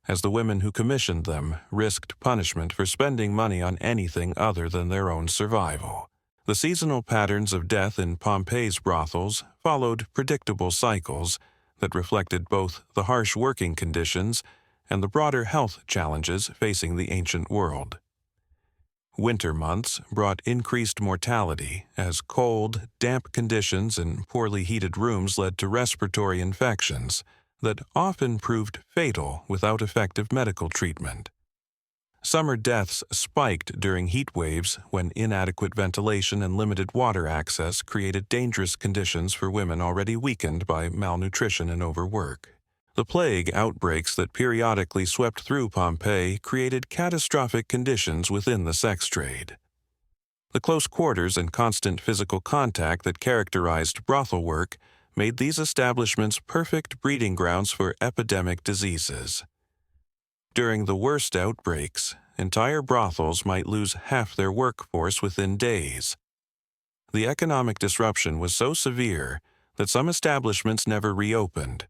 as the women who commissioned them risked punishment for spending money on anything other than their own survival. The seasonal patterns of death in Pompeii's brothels followed predictable cycles that reflected both the harsh working conditions and the broader health challenges facing the ancient world. Winter months brought increased mortality as cold, damp conditions in poorly heated rooms led to respiratory infections that often proved fatal without effective medical treatment. Summer deaths spiked during heat waves when inadequate ventilation and limited water access created dangerous conditions for women already weakened by malnutrition and overwork. The plague outbreaks that periodically swept through Pompeii created catastrophic conditions within the sex trade. The close quarters and constant physical contact that characterized brothel work made these establishments perfect breeding grounds for epidemic diseases. During the worst outbreaks, entire brothels might lose half their workforce within days. The economic disruption was so severe that some establishments never reopened,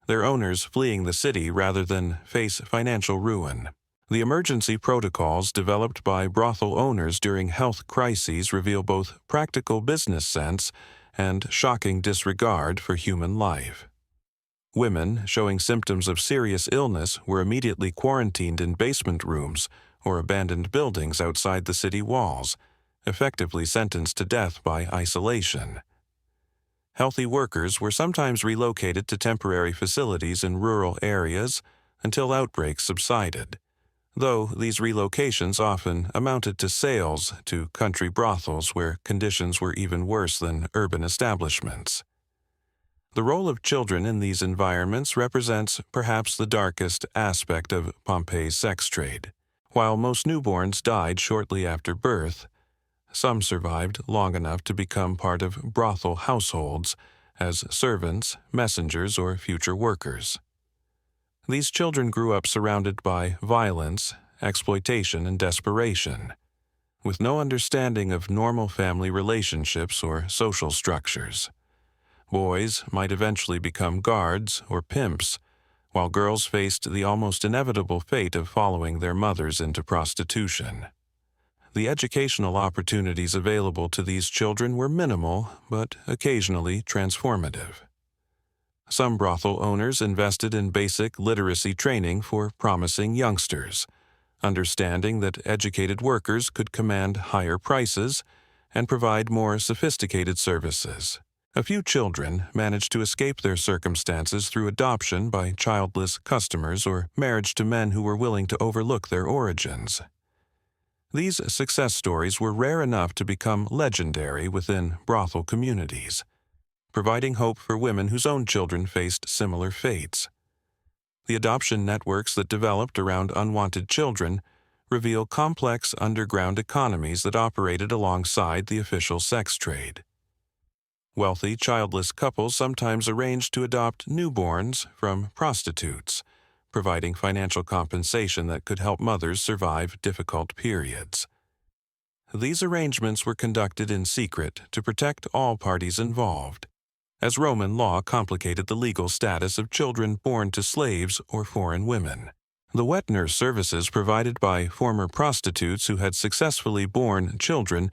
their owners fleeing the city rather than face financial ruin. The emergency protocols developed by brothel owners during health crises reveal both practical business sense and shocking disregard for human life. Women showing symptoms of serious illness were immediately quarantined in basement rooms or abandoned buildings outside the city walls, effectively sentenced to death by isolation. Healthy workers were sometimes relocated to temporary facilities in rural areas until outbreaks subsided, though these relocations often amounted to sales to country brothels where conditions were even worse than urban establishments. The role of children in these environments represents perhaps the darkest aspect of Pompeii's sex trade. While most newborns died shortly after birth, some survived long enough to become part of brothel households as servants, messengers, or future workers. These children grew up surrounded by violence, exploitation, and desperation, with no understanding of normal family relationships or social structures. Boys might eventually become guards or pimps, while girls faced the almost inevitable fate of following their mothers into prostitution. The educational opportunities available to these children were minimal, but occasionally transformative. Some brothel owners invested in basic literacy training for promising youngsters, understanding that educated workers could command higher prices and provide more sophisticated services. A few children managed to escape their circumstances through adoption by childless customers or marriage to men who were willing to overlook their origins. These success stories were rare enough to become legendary within brothel communities, providing hope for women whose own children faced similar fates. The adoption networks that developed around unwanted children reveal complex underground economies that operated alongside the official sex trade. Wealthy, childless couples sometimes arranged to adopt newborns from prostitutes, providing financial compensation that could help mothers survive difficult periods. These arrangements were conducted in secret to protect all parties involved, as Roman law complicated the legal status of children born to slaves or foreign women. The wet nurse services provided by former prostitutes who had successfully borne children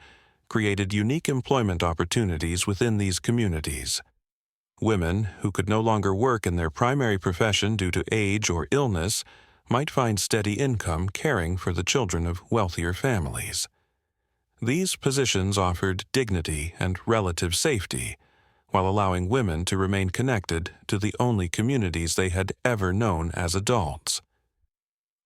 created unique employment opportunities within these communities. Women who could no longer work in their primary profession due to age or illness might find steady income caring for the children of wealthier families. These positions offered dignity and relative safety, while allowing women to remain connected to the only communities they had ever known as adults.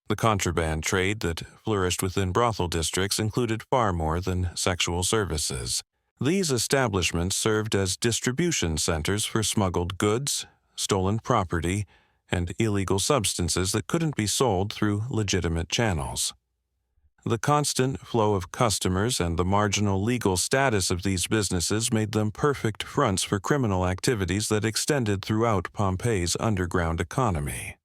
The contraband trade that flourished within brothel districts included far more than sexual services. These establishments served as distribution centers for smuggled goods, stolen property, and illegal substances that couldn't be sold through legitimate channels. The constant flow of customers and the marginal legal status of these businesses made them perfect fronts for criminal activities that extended throughout Pompeii's underground economy.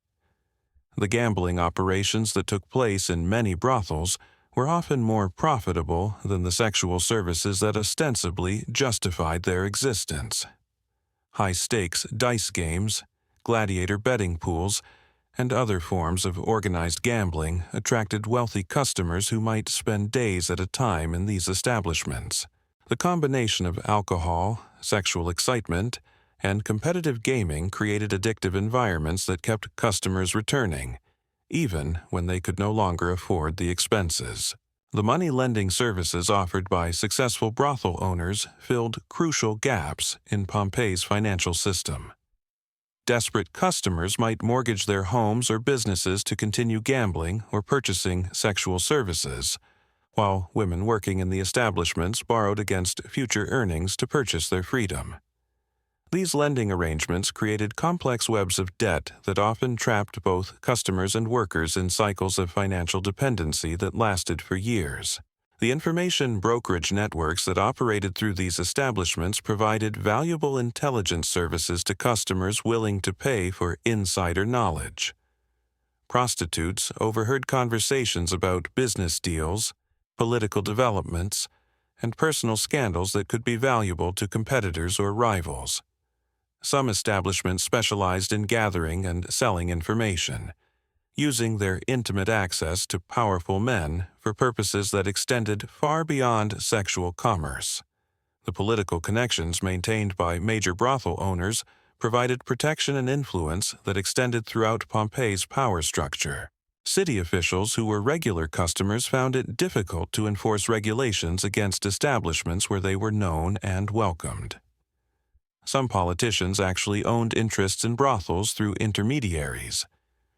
The gambling operations that took place in many brothels were often more profitable than the sexual services that ostensibly justified their existence. High-stakes dice games, gladiator betting pools, and other forms of organized gambling attracted wealthy customers who might spend days at a time in these establishments. The combination of alcohol, sexual excitement, and competitive gaming created addictive environments that kept customers returning, even when they could no longer afford the expenses. The money-lending services offered by successful brothel owners filled crucial gaps in Pompeii's financial system. Desperate customers might mortgage their homes or businesses to continue gambling or purchasing sexual services, while women working in the establishments borrowed against future earnings to purchase their freedom. These lending arrangements created complex webs of debt that often trapped both customers and workers in cycles of financial dependency that lasted for years. The information brokerage networks that operated through these establishments provided valuable intelligence services to customers willing to pay for insider knowledge. Prostitutes overheard conversations about business deals, political developments, and personal scandals that could be valuable to competitors or rivals. Some establishments specialized in gathering and selling information, using their intimate access to powerful men for purposes that extended far beyond sexual commerce. The political connections maintained by major brothel owners provided protection and influence that extended throughout Pompeii's power structure. City officials who were regular customers found it difficult to enforce regulations against establishments where they were known and welcomed. Some politicians actually owned interests in brothels through intermediaries,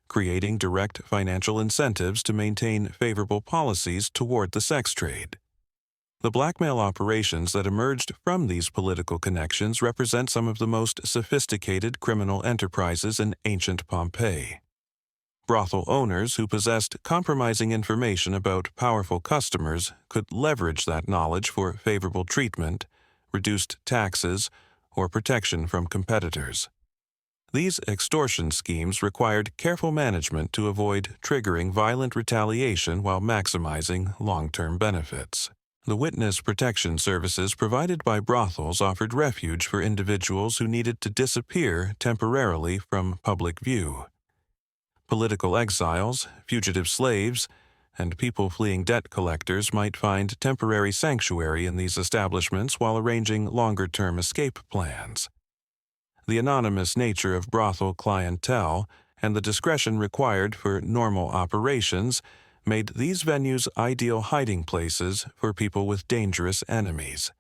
creating direct financial incentives to maintain favorable policies toward the sex trade. The blackmail operations that emerged from these political connections represent some of the most sophisticated criminal enterprises in ancient Pompeii. Brothel owners who possessed compromising information about powerful customers could leverage that knowledge for favorable treatment, reduced taxes, or protection from competitors. These extortion schemes required careful management to avoid triggering violent retaliation while maximizing long-term benefits. The witness protection services provided by brothels offered refuge for individuals who needed to disappear temporarily from public view. Political exiles, fugitive slaves, and people fleeing debt collectors might find temporary sanctuary in these establishments while arranging longer-term escape plans. The anonymous nature of brothel clientele and the discretion required for normal operations made these venues ideal hiding places for people with dangerous enemies.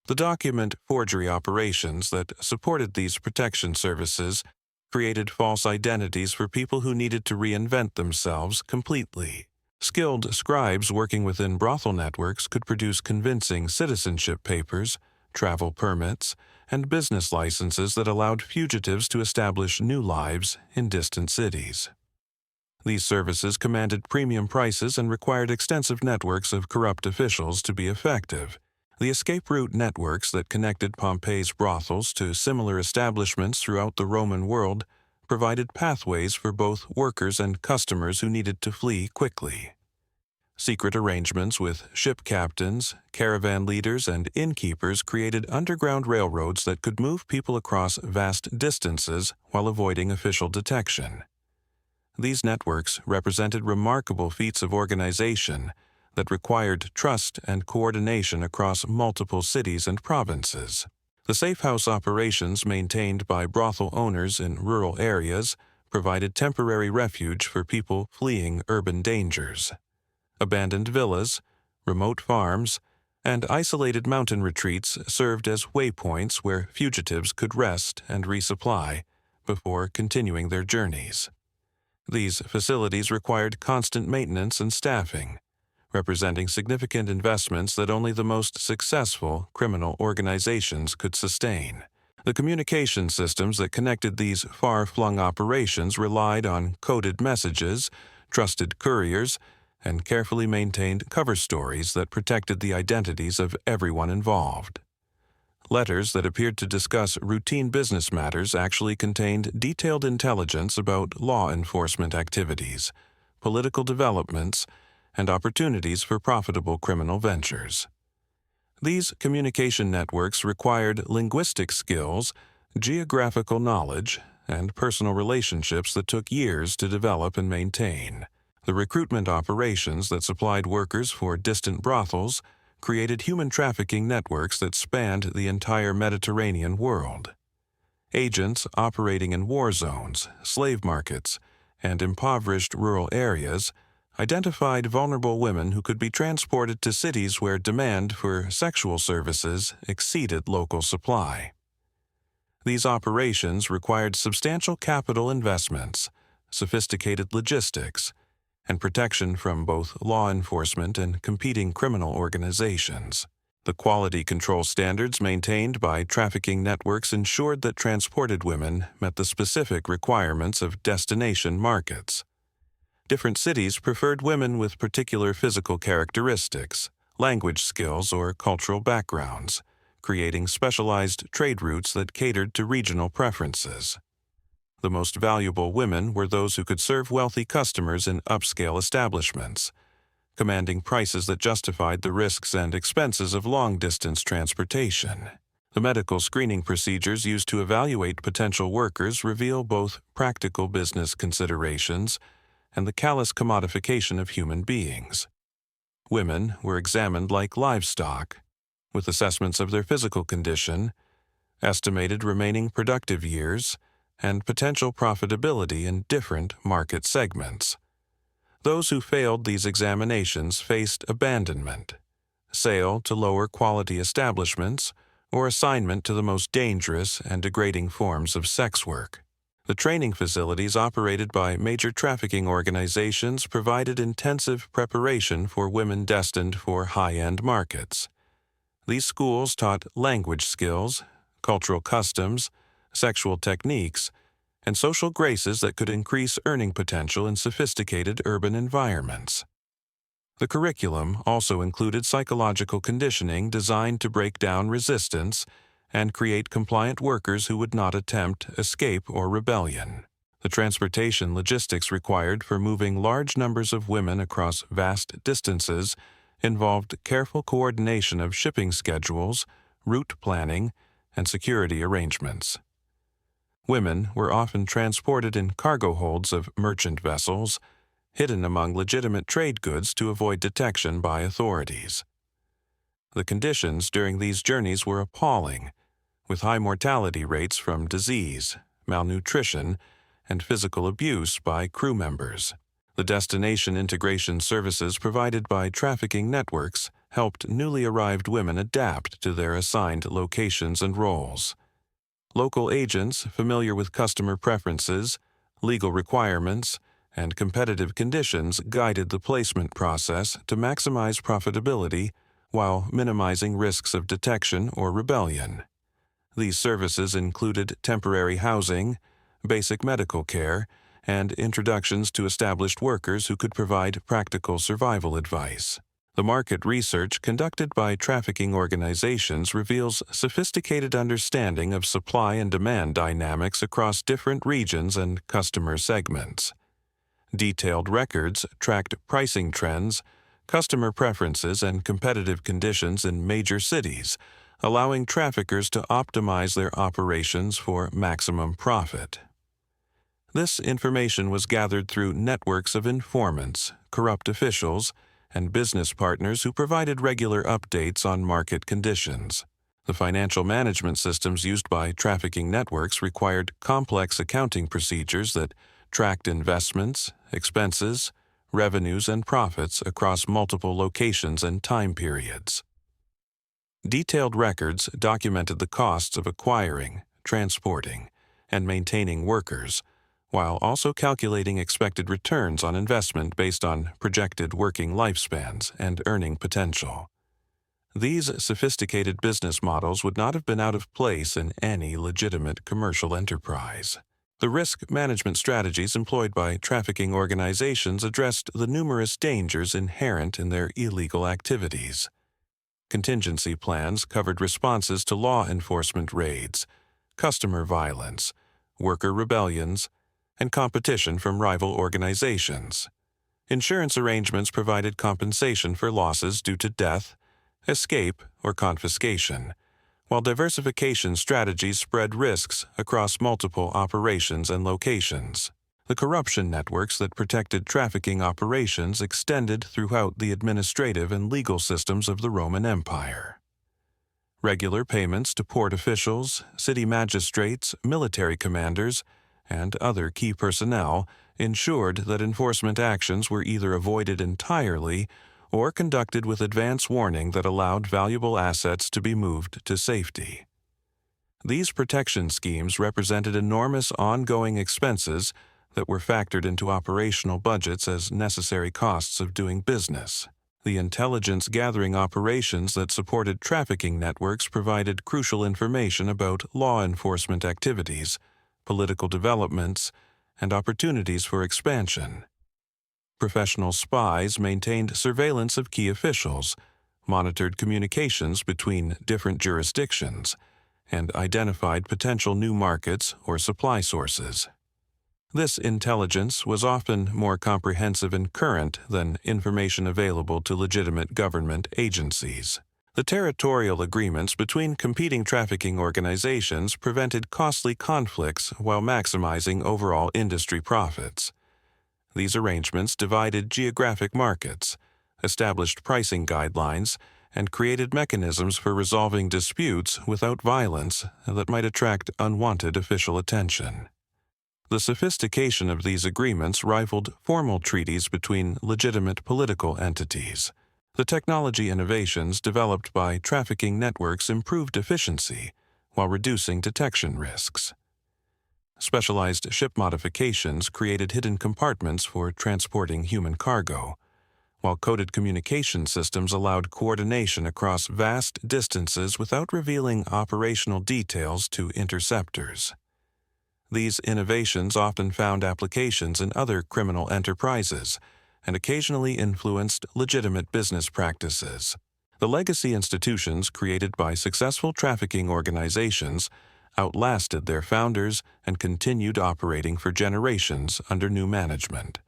The document forgery operations that supported these protection services created false identities for people who needed to reinvent themselves completely. Skilled scribes working within brothel networks could produce convincing citizenship papers, travel permits, and business licenses that allowed fugitives to establish new lives in distant cities. These services commanded premium prices and required extensive networks of corrupt officials to be effective. The escape route networks that connected Pompeii's brothels to similar establishments throughout the Roman world provided pathways for both workers and customers who needed to flee quickly. Secret arrangements with ship captains, caravan leaders, and innkeepers created underground railroads that could move people across vast distances while avoiding official detection. These networks represented remarkable feats of organization that required trust and coordination across multiple cities and provinces. The safe house operations maintained by brothel owners in rural areas provided temporary refuge for people fleeing urban dangers. Abandoned villas, remote farms, and isolated mountain retreats served as waypoints where fugitives could rest and resupply before continuing their journeys. These facilities required constant maintenance and staffing, representing significant investments that only the most successful criminal organizations could sustain. The communication systems that connected these far-flung operations relied on coded messages, trusted couriers, and carefully maintained cover stories that protected the identities of everyone involved. Letters that appeared to discuss routine business matters actually contained detailed intelligence about law enforcement activities, political developments, and opportunities for profitable criminal ventures. These communication networks required linguistic skills, geographical knowledge, and personal relationships that took years to develop and maintain. The recruitment operations that supplied workers for distant brothels created human trafficking networks that spanned the entire Mediterranean world. Agents operating in war zones, slave markets, and impoverished rural areas identified vulnerable women who could be transported to cities where demand for sexual services exceeded local supply. These operations required substantial capital investments, sophisticated logistics, and protection from both law enforcement and competing criminal organizations. The quality control standards maintained by trafficking networks ensured that transported women met the specific requirements of destination markets. Different cities preferred women with particular physical characteristics, language skills, or cultural backgrounds, creating specialized trade routes that catered to regional preferences. The most valuable women were those who could serve wealthy customers in upscale establishments, commanding prices that justified the risks and expenses of long-distance transportation. The medical screening procedures used to evaluate potential workers reveal both practical business considerations and the callous commodification of human beings. Women were examined like livestock, with assessments of their physical condition, estimated remaining productive years, and potential profitability in different market segments. Those who failed these examinations faced abandonment, sale to lower quality establishments, or assignment to the most dangerous and degrading forms of sex work. The training facilities operated by major trafficking organizations provided intensive preparation for women destined for high-end markets. These schools taught language skills, cultural customs, sexual techniques, and social graces that could increase earning potential in sophisticated urban environments. The curriculum also included psychological conditioning designed to break down resistance and create compliant workers who would not attempt escape or rebellion. The transportation logistics required for moving large numbers of women across vast distances involved careful coordination of shipping schedules, route planning, and security arrangements. Women were often transported in cargo holds of merchant vessels, hidden among legitimate trade goods to avoid detection by authorities. The conditions during these journeys were appalling, with high mortality rates from disease, malnutrition, and physical abuse by crew members. The destination integration services provided by trafficking networks helped newly arrived women adapt to their assigned locations and roles. Local agents familiar with customer preferences, legal requirements, and competitive conditions guided the placement process to maximize profitability while minimizing risks of detection or rebellion. These services included temporary housing, basic medical care, and introductions to established workers who could provide practical survival advice. The market research conducted by trafficking organizations reveals sophisticated understanding of supply and demand dynamics across different regions and customer segments. Detailed records tracked pricing trends, customer preferences, and competitive conditions in major cities, allowing traffickers to optimize their operations for maximum profit. This information was gathered through networks of informants, corrupt officials, and business partners who provided regular updates on market conditions. The financial management systems used by trafficking networks required complex accounting procedures that tracked investments, expenses, revenues, and profits across multiple locations and time periods. Detailed records documented the costs of acquiring, transporting, and maintaining workers, while also calculating expected returns on investment based on projected working lifespans and earning potential. These sophisticated business models would not have been out of place in any legitimate commercial enterprise. The risk management strategies employed by trafficking organizations addressed the numerous dangers inherent in their illegal activities. Contingency plans covered responses to law enforcement raids, customer violence, worker rebellions, and competition from rival organizations. Insurance arrangements provided compensation for losses due to death, escape, or confiscation, while diversification strategies spread risks across multiple operations and locations. The corruption networks that protected trafficking operations extended throughout the administrative and legal systems of the Roman Empire. Regular payments to port officials, city magistrates, military commanders, and other key personnel ensured that enforcement actions were either avoided entirely or conducted with advance warning that allowed valuable assets to be moved to safety. These protection schemes represented enormous ongoing expenses that were factored into operational budgets as necessary costs of doing business. The intelligence-gathering operations that supported trafficking networks provided crucial information about law enforcement activities, political developments, and opportunities for expansion. Professional spies maintained surveillance of key officials, monitored communications between different jurisdictions, and identified potential new markets or supply sources. This intelligence was often more comprehensive and current than information available to legitimate government agencies. The territorial agreements between competing trafficking organizations prevented costly conflicts while maximizing overall industry profits. These arrangements divided geographic markets, established pricing guidelines, and created mechanisms for resolving disputes without violence that might attract unwanted official attention. The sophistication of these agreements rivaled formal treaties between legitimate political entities. The technology innovations developed by trafficking networks improved efficiency while reducing detection risks. Specialized ship modifications created hidden compartments for transporting human cargo, while coded communication systems allowed coordination across vast distances without revealing operational details to interceptors. These innovations often found applications in other criminal enterprises and occasionally influenced legitimate business practices. The legacy institutions created by successful trafficking organizations outlasted their founders and continued operating for generations under new management.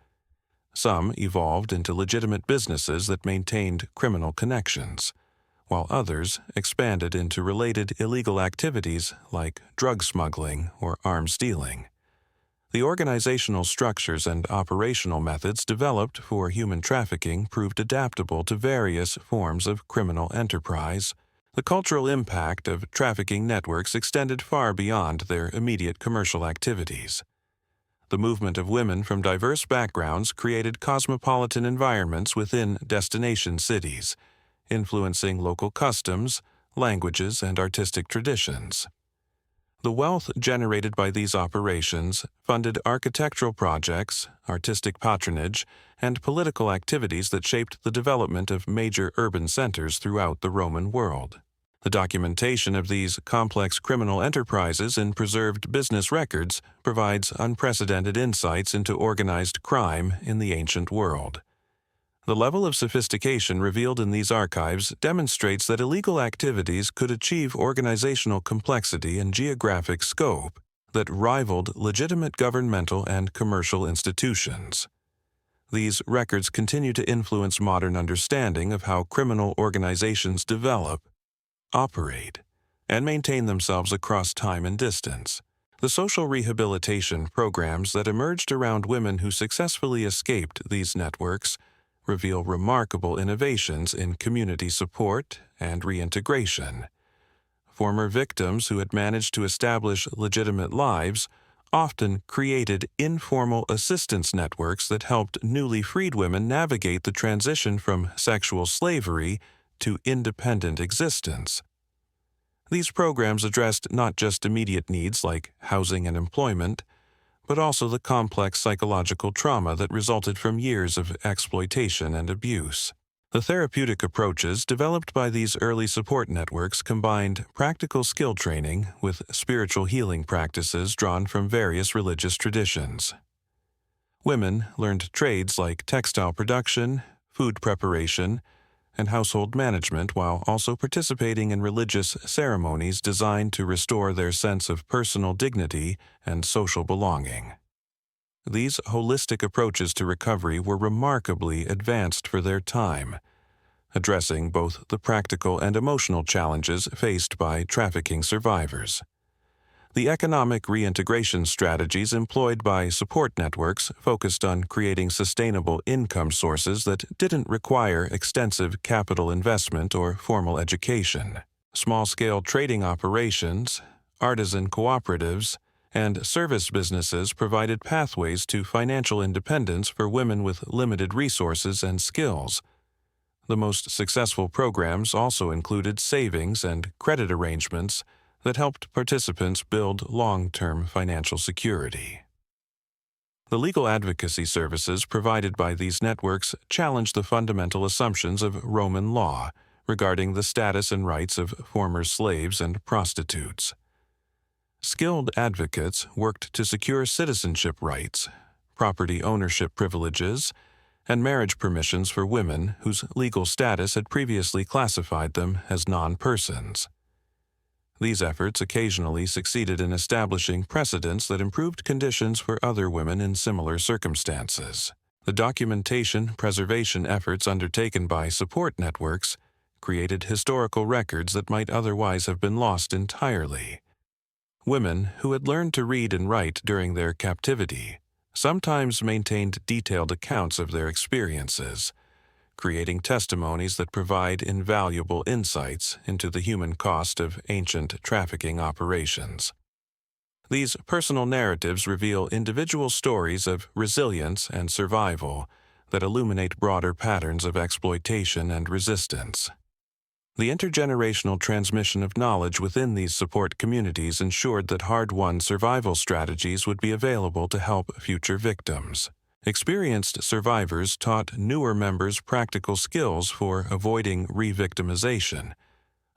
Some evolved into legitimate businesses that maintained criminal connections, while others expanded into related illegal activities like drug smuggling or arms dealing. The organizational structures and operational methods developed for human trafficking proved adaptable to various forms of criminal enterprise. The cultural impact of trafficking networks extended far beyond their immediate commercial activities. The movement of women from diverse backgrounds created cosmopolitan environments within destination cities, influencing local customs, languages, and artistic traditions. The wealth generated by these operations funded architectural projects, artistic patronage, and political activities that shaped the development of major urban centers throughout the Roman world. The documentation of these complex criminal enterprises in preserved business records provides unprecedented insights into organized crime in the ancient world. The level of sophistication revealed in these archives demonstrates that illegal activities could achieve organizational complexity and geographic scope that rivaled legitimate governmental and commercial institutions. These records continue to influence modern understanding of how criminal organizations develop, operate, and maintain themselves across time and distance. The social rehabilitation programs that emerged around women who successfully escaped these networks reveal remarkable innovations in community support and reintegration. Former victims who had managed to establish legitimate lives often created informal assistance networks that helped newly freed women navigate the transition from sexual slavery to independent existence. These programs addressed not just immediate needs like housing and employment, but also the complex psychological trauma that resulted from years of exploitation and abuse. The therapeutic approaches developed by these early support networks combined practical skill training with spiritual healing practices drawn from various religious traditions. Women learned trades like textile production, food preparation, and household management while also participating in religious ceremonies designed to restore their sense of personal dignity and social belonging. These holistic approaches to recovery were remarkably advanced for their time, addressing both the practical and emotional challenges faced by trafficking survivors. The economic reintegration strategies employed by support networks focused on creating sustainable income sources that didn't require extensive capital investment or formal education. Small-scale trading operations, artisan cooperatives, and service businesses provided pathways to financial independence for women with limited resources and skills. The most successful programs also included savings and credit arrangements that helped participants build long-term financial security. The legal advocacy services provided by these networks challenged the fundamental assumptions of Roman law regarding the status and rights of former slaves and prostitutes. Skilled advocates worked to secure citizenship rights, property ownership privileges, and marriage permissions for women whose legal status had previously classified them as non-persons. These efforts occasionally succeeded in establishing precedents that improved conditions for other women in similar circumstances. The documentation preservation efforts undertaken by support networks created historical records that might otherwise have been lost entirely. Women who had learned to read and write during their captivity sometimes maintained detailed accounts of their experiences, creating testimonies that provide invaluable insights into the human cost of ancient trafficking operations. These personal narratives reveal individual stories of resilience and survival that illuminate broader patterns of exploitation and resistance. The intergenerational transmission of knowledge within these support communities ensured that hard-won survival strategies would be available to help future victims. Experienced survivors taught newer members practical skills for avoiding re-victimization,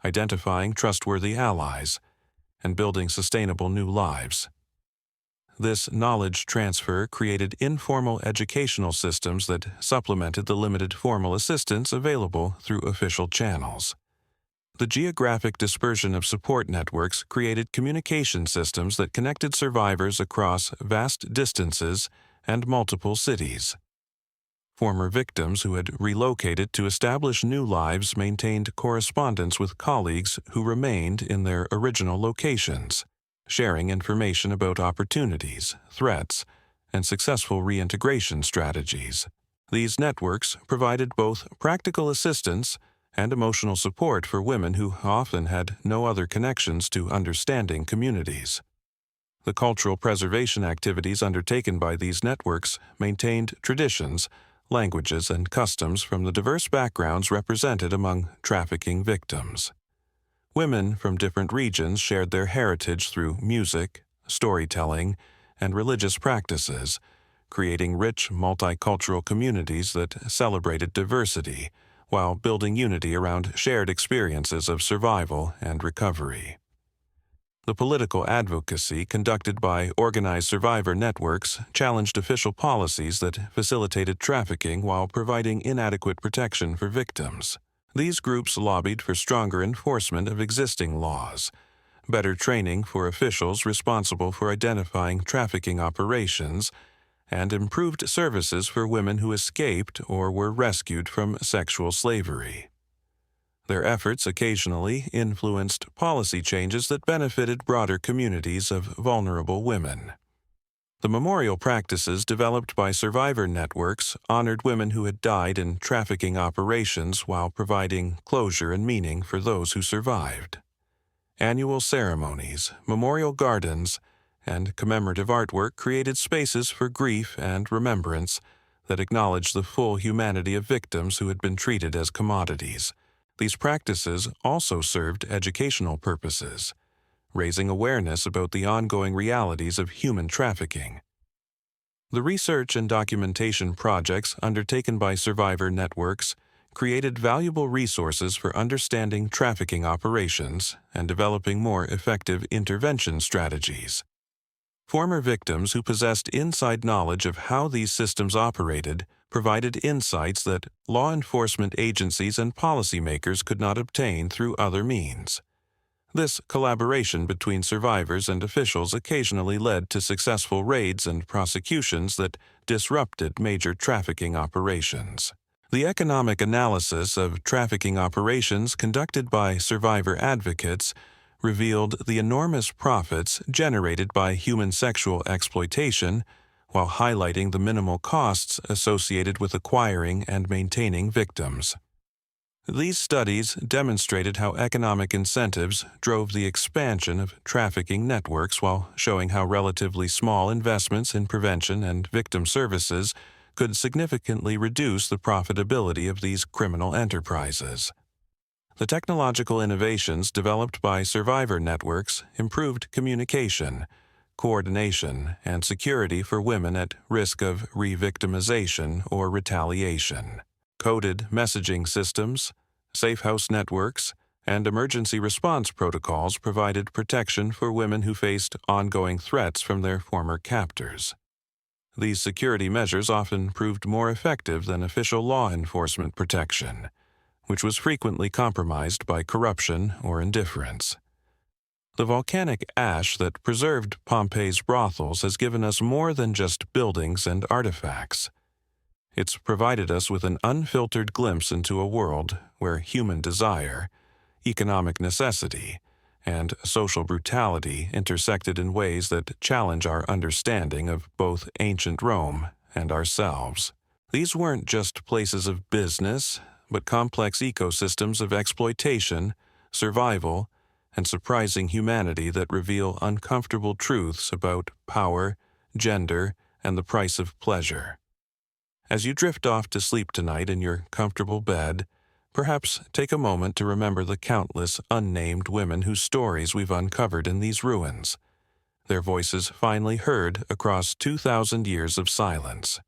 identifying trustworthy allies, and building sustainable new lives. This knowledge transfer created informal educational systems that supplemented the limited formal assistance available through official channels. The geographic dispersion of support networks created communication systems that connected survivors across vast distances and multiple cities. Former victims who had relocated to establish new lives maintained correspondence with colleagues who remained in their original locations, sharing information about opportunities, threats, and successful reintegration strategies. These networks provided both practical assistance and emotional support for women who often had no other connections to understanding communities. The cultural preservation activities undertaken by these networks maintained traditions, languages, and customs from the diverse backgrounds represented among trafficking victims. Women from different regions shared their heritage through music, storytelling, and religious practices, creating rich multicultural communities that celebrated diversity while building unity around shared experiences of survival and recovery. The political advocacy conducted by organized survivor networks challenged official policies that facilitated trafficking while providing inadequate protection for victims. These groups lobbied for stronger enforcement of existing laws, better training for officials responsible for identifying trafficking operations, and improved services for women who escaped or were rescued from sexual slavery. Their efforts occasionally influenced policy changes that benefited broader communities of vulnerable women. The memorial practices developed by survivor networks honored women who had died in trafficking operations while providing closure and meaning for those who survived. Annual ceremonies, memorial gardens, and commemorative artwork created spaces for grief and remembrance that acknowledged the full humanity of victims who had been treated as commodities. These practices also served educational purposes, raising awareness about the ongoing realities of human trafficking. The research and documentation projects undertaken by survivor networks created valuable resources for understanding trafficking operations and developing more effective intervention strategies. Former victims who possessed inside knowledge of how these systems operated provided insights that law enforcement agencies and policymakers could not obtain through other means. This collaboration between survivors and officials occasionally led to successful raids and prosecutions that disrupted major trafficking operations. The economic analysis of trafficking operations conducted by survivor advocates revealed the enormous profits generated by human sexual exploitation, while highlighting the minimal costs associated with acquiring and maintaining victims. These studies demonstrated how economic incentives drove the expansion of trafficking networks while showing how relatively small investments in prevention and victim services could significantly reduce the profitability of these criminal enterprises. The technological innovations developed by survivor networks improved communication, coordination, and security for women at risk of re-victimization or retaliation. Coded messaging systems, safe house networks, and emergency response protocols provided protection for women who faced ongoing threats from their former captors. These security measures often proved more effective than official law enforcement protection, which was frequently compromised by corruption or indifference. The volcanic ash that preserved Pompeii's brothels has given us more than just buildings and artifacts. It's provided us with an unfiltered glimpse into a world where human desire, economic necessity, and social brutality intersected in ways that challenge our understanding of both ancient Rome and ourselves. These weren't just places of business, but complex ecosystems of exploitation, survival, and surprising humanity that reveal uncomfortable truths about power, gender, and the price of pleasure. As you drift off to sleep tonight in your comfortable bed, perhaps take a moment to remember the countless unnamed women whose stories we've uncovered in these ruins, their voices finally heard across 2,000 years of silence.